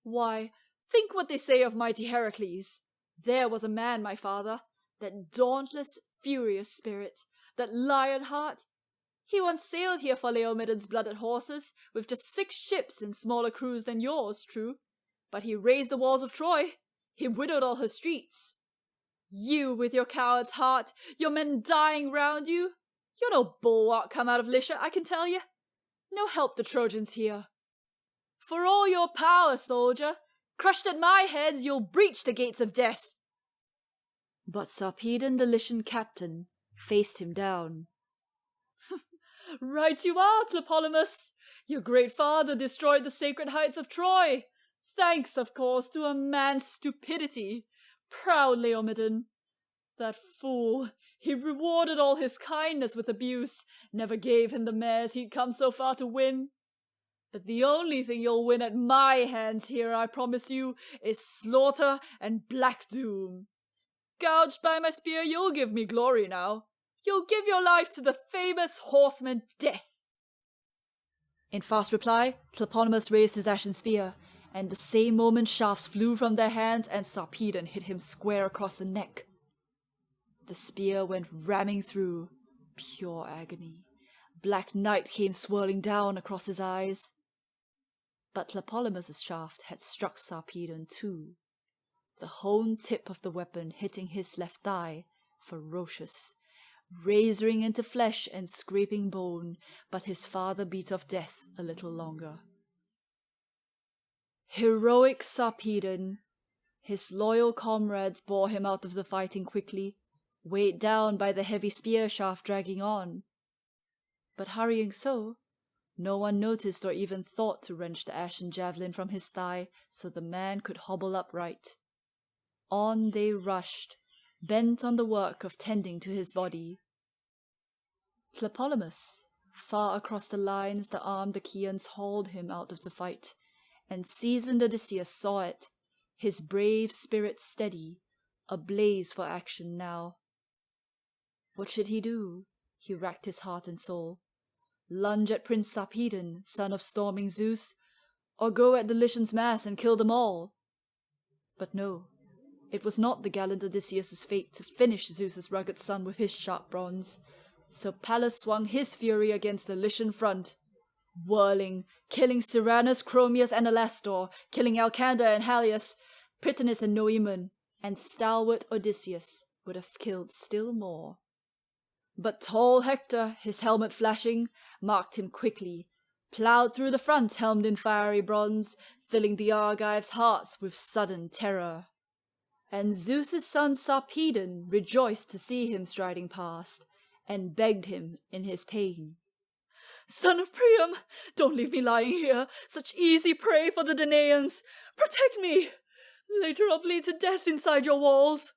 Why, think what they say of mighty Heracles. There was a man, my father, that dauntless, furious spirit, that lion heart. He once sailed here for Laomedon's blooded horses, with just 6 ships and smaller crews than yours, true. But he razed the walls of Troy. He widowed all her streets. You, with your coward's heart, your men dying round you. You're no bulwark come out of Lycia, I can tell you. No help the Trojans here. For all your power, soldier, crushed at my hands, you'll breach the gates of death. But Sarpedon, the Lycian captain, faced him down. Right you are, Tlepolemus. Your great father destroyed the sacred heights of Troy. Thanks, of course, to a man's stupidity. Proud Laomedon. That fool, he rewarded all his kindness with abuse, never gave him the mares he'd come so far to win. But the only thing you'll win at my hands here, I promise you, is slaughter and black doom. Gouged by my spear, you'll give me glory now. You'll give your life to the famous horseman Death. In fast reply, Tlepolemus raised his ashen spear, and the same moment shafts flew from their hands and Sarpedon hit him square across the neck. The spear went ramming through, pure agony. Black night came swirling down across his eyes. But Tlepolemus's shaft had struck Sarpedon too, the honed tip of the weapon hitting his left thigh, ferocious, razoring into flesh and scraping bone, but his father beat off death a little longer. Heroic Sarpedon! His loyal comrades bore him out of the fighting quickly, weighed down by the heavy spear shaft dragging on. But hurrying so, no one noticed or even thought to wrench the ashen javelin from his thigh so the man could hobble upright. On they rushed, bent on the work of tending to his body. Tlepolemus, far across the lines the armed Achaeans hauled him out of the fight, and seasoned Odysseus saw it, his brave spirit steady, ablaze for action now. What should he do? He racked his heart and soul. Lunge at Prince Sarpedon, son of storming Zeus, or go at the Lycians' mass and kill them all? But no, it was not the gallant Odysseus' fate to finish Zeus's rugged son with his sharp bronze, so Pallas swung his fury against the Lycian front, whirling, killing Cyrannus, Chromius, and Alastor, killing Alcander and Halius, Prytanis and Noemon, and stalwart Odysseus would have killed still more. But tall Hector, his helmet flashing, marked him quickly, ploughed through the front helmed in fiery bronze, filling the Argives' hearts with sudden terror. And Zeus's son Sarpedon rejoiced to see him striding past, and begged him in his pain. Son of Priam, don't leave me lying here, such easy prey for the Danaans. Protect me! Later I'll bleed to death inside your walls.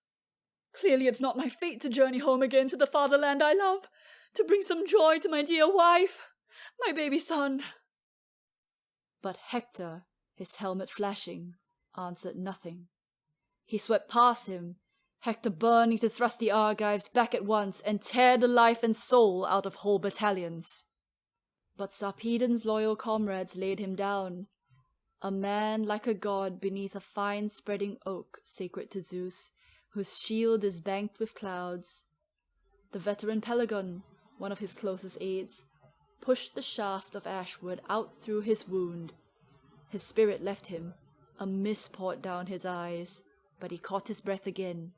Clearly it's not my fate to journey home again to the fatherland I love, to bring some joy to my dear wife, my baby son. But Hector, his helmet flashing, answered nothing. He swept past him, Hector burning to thrust the Argives back at once and tear the life and soul out of whole battalions. But Sarpedon's loyal comrades laid him down, a man like a god beneath a fine spreading oak sacred to Zeus, whose shield is banked with clouds. The veteran Pelagon, one of his closest aides, pushed the shaft of ashwood out through his wound. His spirit left him, a mist poured down his eyes, but he caught his breath again.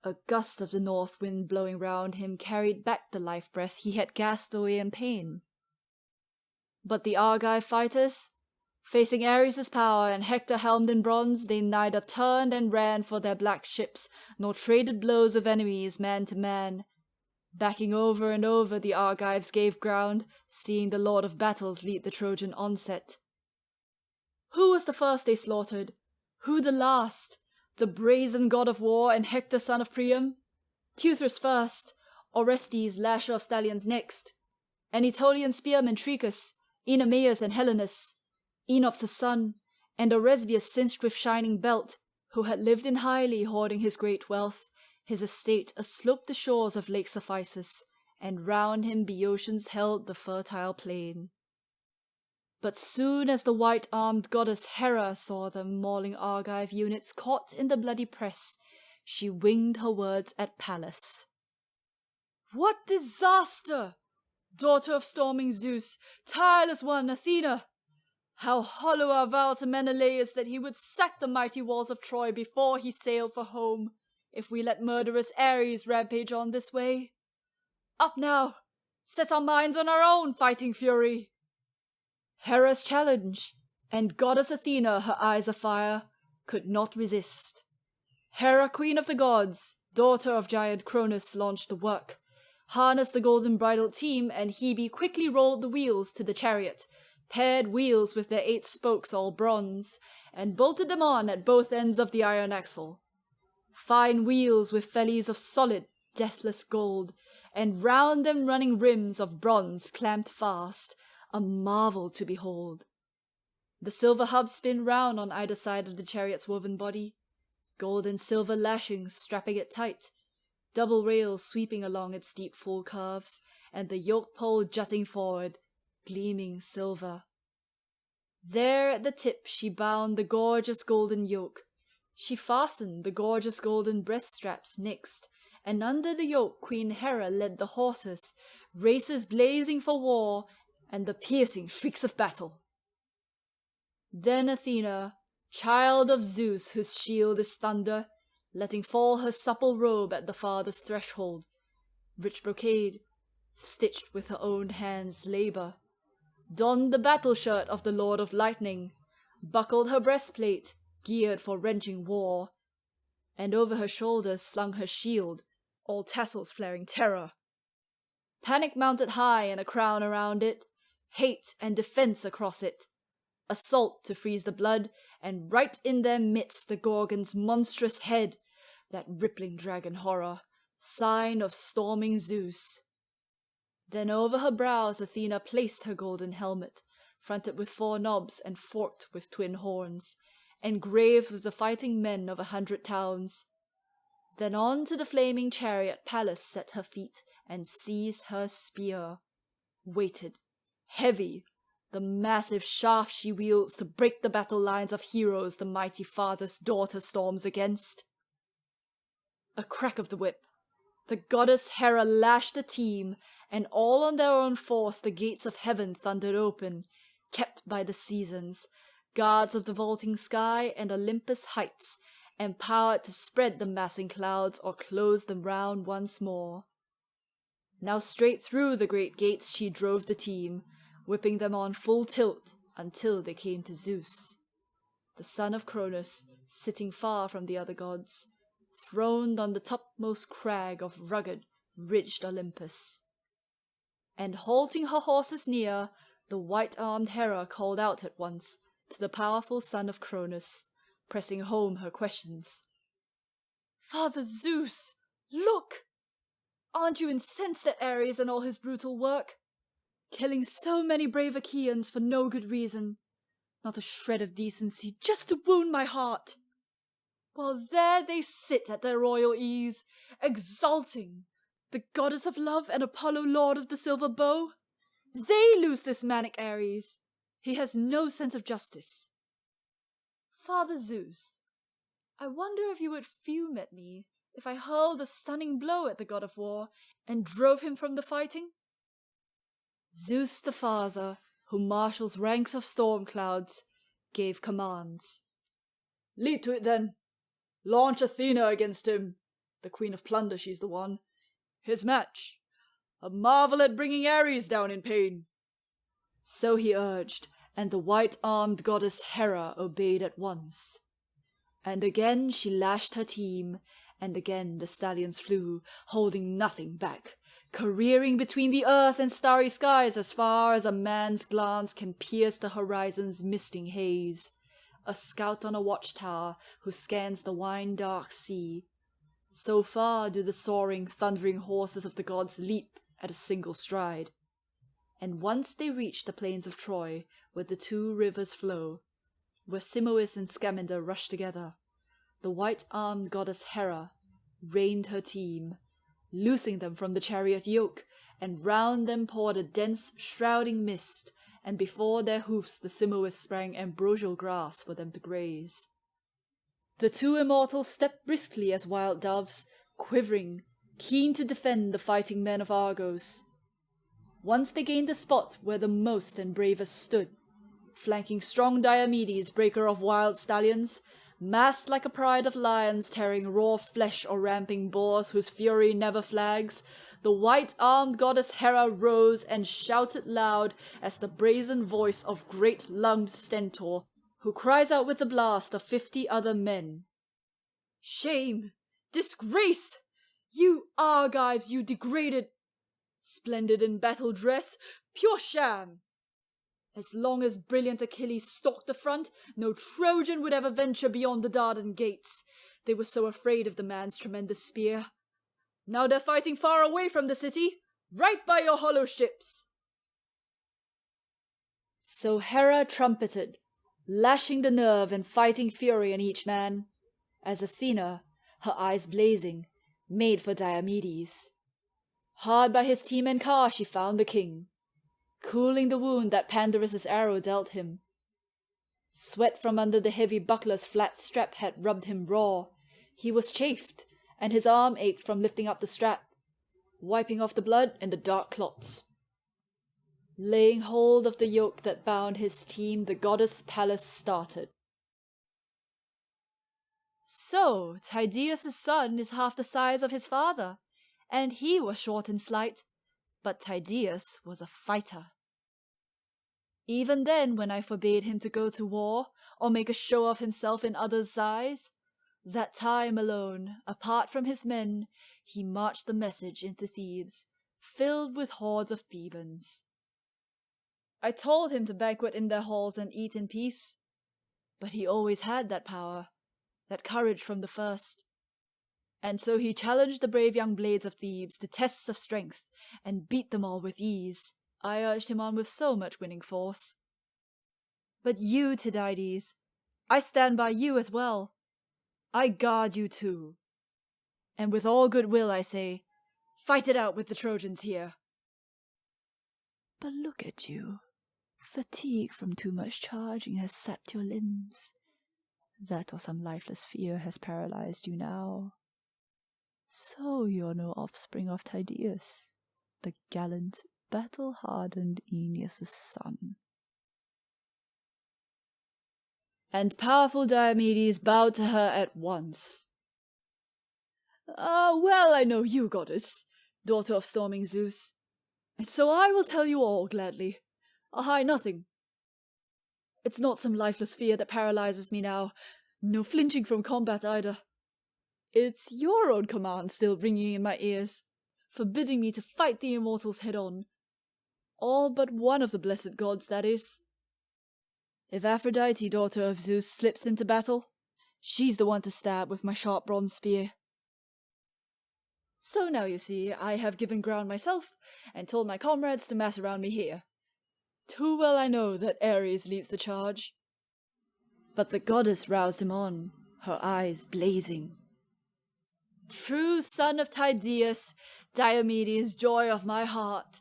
A gust of the north wind blowing round him carried back the life breath he had gasped away in pain. But the Argive fighters, facing Ares' power and Hector helmed in bronze, they neither turned and ran for their black ships, nor traded blows of enemies man to man. Backing over and over the Argives gave ground, seeing the Lord of Battles lead the Trojan onset. Who was the first they slaughtered? Who the last? The brazen god of war and Hector son of Priam? Teuthras first, Orestes lasher of stallions next, Anatolian spearman Trechus, Oenomaus and Helenus, Enops' son, and Oresbius cinched with shining belt, who had lived in Hyle hoarding his great wealth, his estate aslope the shores of Lake Cephisus, and round him Boeotians held the fertile plain. But soon as the white-armed goddess Hera saw the mauling Argive units caught in the bloody press, she winged her words at Pallas. What disaster! Daughter of storming Zeus, tireless one, Athena! How hollow our vow to Menelaus that he would sack the mighty walls of Troy before he sailed for home, if we let murderous Ares rampage on this way. Up now! Set our minds on our own fighting fury! Hera's challenge, and goddess Athena, her eyes afire, could not resist. Hera, queen of the gods, daughter of giant Cronus, launched the work, harnessed the golden bridal team, and Hebe quickly rolled the wheels to the chariot, paired wheels with their 8 spokes all bronze, and bolted them on at both ends of the iron axle. Fine wheels with fellies of solid, deathless gold, and round them running rims of bronze clamped fast, a marvel to behold. The silver hubs spin round on either side of the chariot's woven body, gold and silver lashings strapping it tight, double rails sweeping along its deep full curves, and the yoke pole jutting forward, gleaming silver. There at the tip she bound the gorgeous golden yoke. She fastened the gorgeous golden breast straps next, and under the yoke Queen Hera led the horses, racers blazing for war, and the piercing shrieks of battle. Then Athena, child of Zeus whose shield is thunder, letting fall her supple robe at the father's threshold, rich brocade, stitched with her own hands' labour, donned the battle shirt of the Lord of Lightning, buckled her breastplate, geared for wrenching war, and over her shoulders slung her shield, all tassels flaring terror. Panic mounted high and a crown around it, hate and defence across it, assault to freeze the blood, and right in their midst the Gorgon's monstrous head, that rippling dragon horror, sign of storming Zeus. Then over her brows Athena placed her golden helmet, fronted with 4 knobs and forked with twin horns, engraved with the fighting men of 100 towns. Then on to the flaming chariot Pallas set her feet and seized her spear. Weighted, heavy, the massive shaft she wields to break the battle lines of heroes the mighty father's daughter storms against. A crack of the whip. The goddess Hera lashed the team, and all on their own force the gates of heaven thundered open, kept by the seasons, guards of the vaulting sky and Olympus heights, empowered to spread the massing clouds or close them round once more. Now straight through the great gates she drove the team, whipping them on full tilt until they came to Zeus, the son of Cronus, sitting far from the other gods, throned on the topmost crag of rugged, ridged Olympus. And halting her horses near, the white-armed Hera called out at once to the powerful son of Cronus, pressing home her questions. "Father Zeus, look! Aren't you incensed at Ares and all his brutal work? Killing so many brave Achaeans for no good reason. Not a shred of decency, just to wound my heart. While there they sit at their royal ease, exulting, the goddess of love and Apollo lord of the silver bow. They lose this manic Ares. He has no sense of justice. Father Zeus, I wonder if you would fume at me if I hurled a stunning blow at the god of war and drove him from the fighting?" Zeus the father, who marshals ranks of storm clouds, gave commands. "Lead to it then. Launch Athena against him. The queen of plunder, she's the one. His match. A marvel at bringing Ares down in pain." So he urged, and the white-armed goddess Hera obeyed at once. And again she lashed her team, and again the stallions flew, holding nothing back, careering between the earth and starry skies as far as a man's glance can pierce the horizon's misting haze, a scout on a watchtower who scans the wine-dark sea. So far do the soaring, thundering horses of the gods leap at a single stride. And once they reached the plains of Troy, where the 2 rivers flow, where Simois and Scamander rush together, the white-armed goddess Hera reined her team, loosing them from the chariot yoke, and round them poured a dense, shrouding mist, and before their hoofs the Simois sprang ambrosial grass for them to graze. The 2 immortals stepped briskly as wild doves, quivering, keen to defend the fighting men of Argos. Once they gained the spot where the most and bravest stood, flanking strong Diomedes, breaker of wild stallions, massed like a pride of lions tearing raw flesh or ramping boars whose fury never flags, the white-armed goddess Hera rose and shouted loud as the brazen voice of great-lunged Stentor, who cries out with the blast of 50 other men. Shame! Disgrace! You Argives, you degraded! Splendid in battle dress, pure sham! As long as brilliant Achilles stalked the front, no Trojan would ever venture beyond the Dardan gates. They were so afraid of the man's tremendous spear. Now they're fighting far away from the city, right by your hollow ships. So Hera trumpeted, lashing the nerve and fighting fury in each man, as Athena, her eyes blazing, made for Diomedes. Hard by his team and car she found the king, cooling the wound that Pandarus's arrow dealt him. Sweat from under the heavy buckler's flat strap had rubbed him raw. He was chafed, and his arm ached from lifting up the strap, wiping off the blood and the dark clots. Laying hold of the yoke that bound his team, the goddess Pallas started. So, Tydeus' son is half the size of his father, and he was short and slight, but Tydeus was a fighter. Even then, when I forbade him to go to war, or make a show of himself in others' eyes, that time alone, apart from his men, he marched the message into Thebes, filled with hordes of Thebans. I told him to banquet in their halls and eat in peace, but he always had that power, that courage from the first. And so he challenged the brave young blades of Thebes to tests of strength, and beat them all with ease. I urged him on with so much winning force. But you, Tydides, I stand by you as well. I guard you too. And with all good will I say, fight it out with the Trojans here. But look at you. Fatigue from too much charging has sapped your limbs. That or some lifeless fear has paralyzed you now. So you're no offspring of Tydeus, the gallant, battle-hardened Aeneas' son. And powerful Diomedes bowed to her at once. Well, I know you, goddess, daughter of storming Zeus, and so I will tell you all gladly. I hide nothing. It's not some lifeless fear that paralyzes me now, no flinching from combat either. It's your own command still ringing in my ears, forbidding me to fight the immortals head-on. All but one of the blessed gods, that is. If Aphrodite, daughter of Zeus, slips into battle, she's the one to stab with my sharp bronze spear. So now you see, I have given ground myself, and told my comrades to mass around me here. Too well I know that Ares leads the charge. But the goddess roused him on, her eyes blazing. True son of Tydeus, Diomedes, joy of my heart.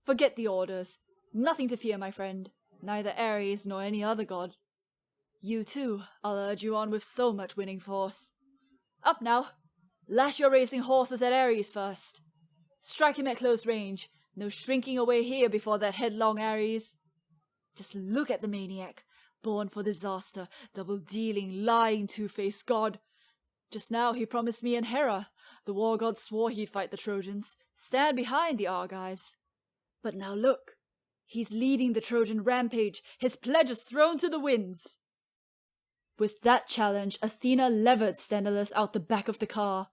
Forget the orders. Nothing to fear, my friend. Neither Ares nor any other god. You too, I'll urge you on with so much winning force. Up now. Lash your racing horses at Ares first. Strike him at close range. No shrinking away here before that headlong Ares. Just look at the maniac, born for disaster, double-dealing, lying, two-faced god. Just now he promised me and Hera. The war god swore he'd fight the Trojans, stand behind the Argives. But now look, he's leading the Trojan rampage, his pledges thrown to the winds. With that challenge, Athena levered Sthenelus out the back of the car.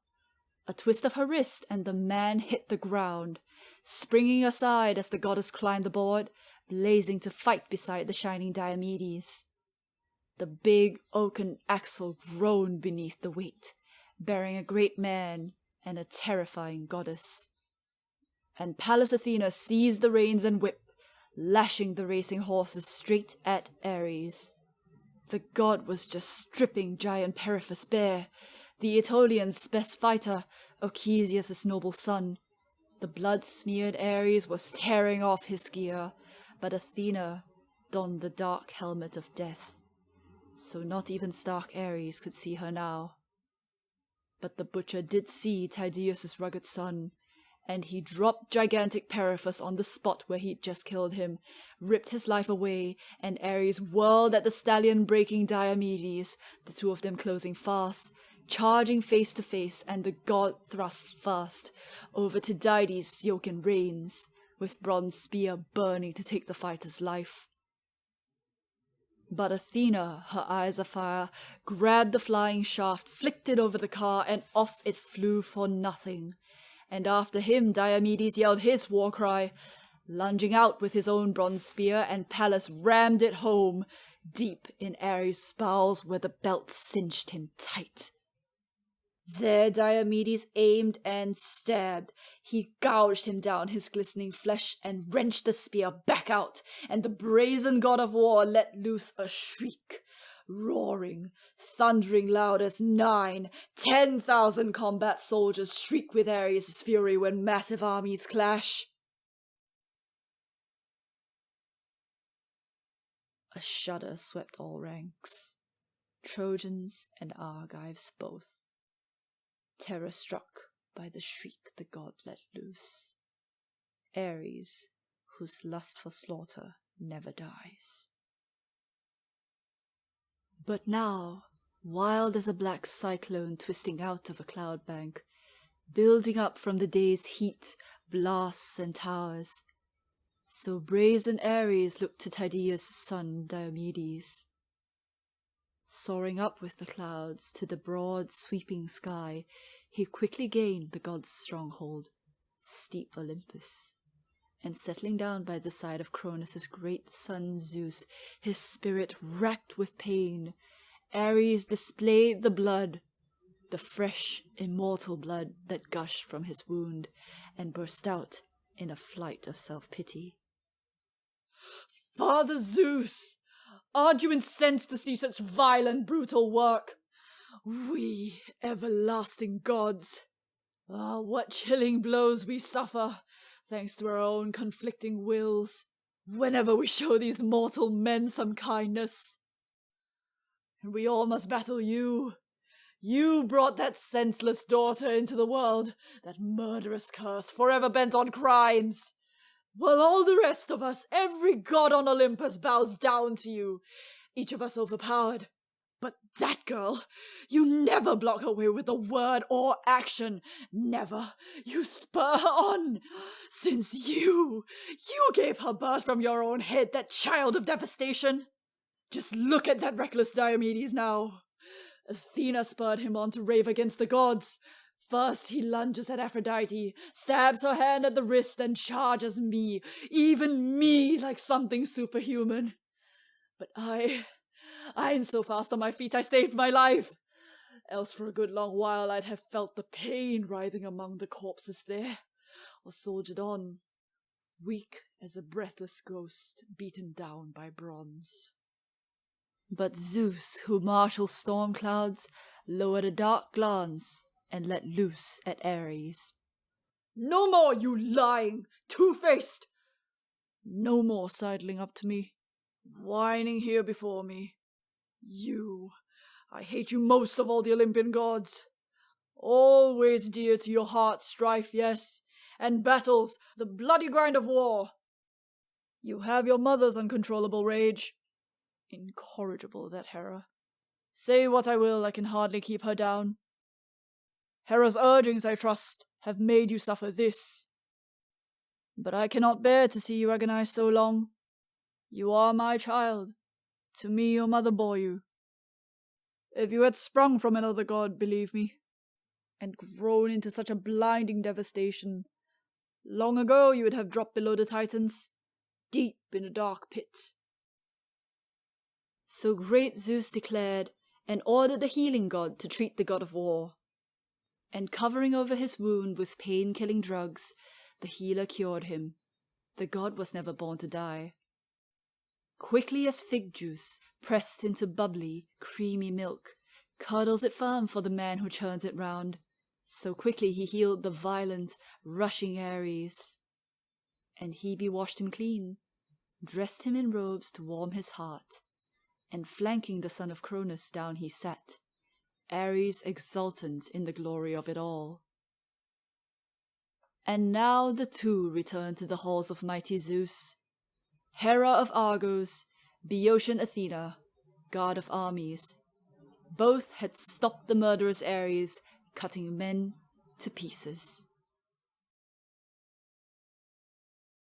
A twist of her wrist, and the man hit the ground, springing aside as the goddess climbed aboard, blazing to fight beside the shining Diomedes. The big oaken axle groaned beneath the weight, bearing a great man and a terrifying goddess. And Pallas Athena seized the reins and whip, lashing the racing horses straight at Ares. The god was just stripping giant Periphas bare, the Aetolians' best fighter, Ochesius' noble son. The blood-smeared Ares was tearing off his gear, but Athena donned the dark helmet of death. So not even stark Ares could see her now. But the butcher did see Tydeus' rugged son, and he dropped gigantic Periphas on the spot where he'd just killed him, ripped his life away, and Ares whirled at the stallion breaking Diomedes, the two of them closing fast, charging face to face, and the god thrust first, over Tydides' yoke and reins, with bronze spear burning to take the fighter's life. But Athena, her eyes afire, grabbed the flying shaft, flicked it over the car, and off it flew for nothing. And after him Diomedes yelled his war cry, lunging out with his own bronze spear, and Pallas rammed it home, deep in Ares' bowels where the belt cinched him tight. There Diomedes aimed and stabbed. He gouged him down his glistening flesh and wrenched the spear back out, and the brazen god of war let loose a shriek, roaring, thundering loud as 10,000 combat soldiers shriek with Ares' fury when massive armies clash. A shudder swept all ranks, Trojans and Argives both, terror struck by the shriek the god let loose. Ares, whose lust for slaughter never dies. But now, wild as a black cyclone twisting out of a cloud bank, building up from the day's heat, blasts and towers, so brazen Ares looked to Tydeus' son Diomedes. Soaring up with the clouds to the broad sweeping sky, he quickly gained the god's stronghold, steep Olympus, and settling down by the side of Cronus' great son Zeus, his spirit racked with pain, Ares displayed the blood, the fresh, immortal blood that gushed from his wound, and burst out in a flight of self-pity. "Father Zeus! Aren't you incensed to see such vile and brutal work? We everlasting gods! Ah, what chilling blows we suffer, thanks to our own conflicting wills, whenever we show these mortal men some kindness. And we all must battle you. You brought that senseless daughter into the world, that murderous curse, forever bent on crimes. While all the rest of us, every god on Olympus bows down to you, each of us overpowered. But that girl, you never block her way with a word or action. Never. You spur her on. Since you gave her birth from your own head, that child of devastation. Just look at that reckless Diomedes now. Athena spurred him on to rave against the gods. First he lunges at Aphrodite, stabs her hand at the wrist, and charges me, even me, like something superhuman. But I'm so fast on my feet I saved my life. Else for a good long while I'd have felt the pain writhing among the corpses there, or soldiered on, weak as a breathless ghost beaten down by bronze. But Zeus, who marshals storm clouds, lowered a dark glance and let loose at Ares. "No more, you lying, two-faced! No more sidling up to me, whining here before me. I hate you most of all the Olympian gods. Always dear to your heart strife, yes, and battles, the bloody grind of war. You have your mother's uncontrollable rage. Incorrigible, that Hera. Say what I will, I can hardly keep her down. Hera's urgings, I trust, have made you suffer this. But I cannot bear to see you agonize so long. You are my child. To me your mother bore you. If you had sprung from another god, believe me, and grown into such a blinding devastation, long ago you would have dropped below the Titans, deep in a dark pit." So great Zeus declared, and ordered the healing god to treat the god of war. And covering over his wound with pain-killing drugs, the healer cured him. The god was never born to die. Quickly as fig juice, pressed into bubbly, creamy milk, curdles it firm for the man who churns it round, so quickly he healed the violent, rushing Ares. And Hebe washed him clean, dressed him in robes to warm his heart, and flanking the son of Cronus down he sat, Ares exultant in the glory of it all. And now the two returned to the halls of mighty Zeus. Hera of Argos, Boeotian Athena, god of armies. Both had stopped the murderous Ares, cutting men to pieces.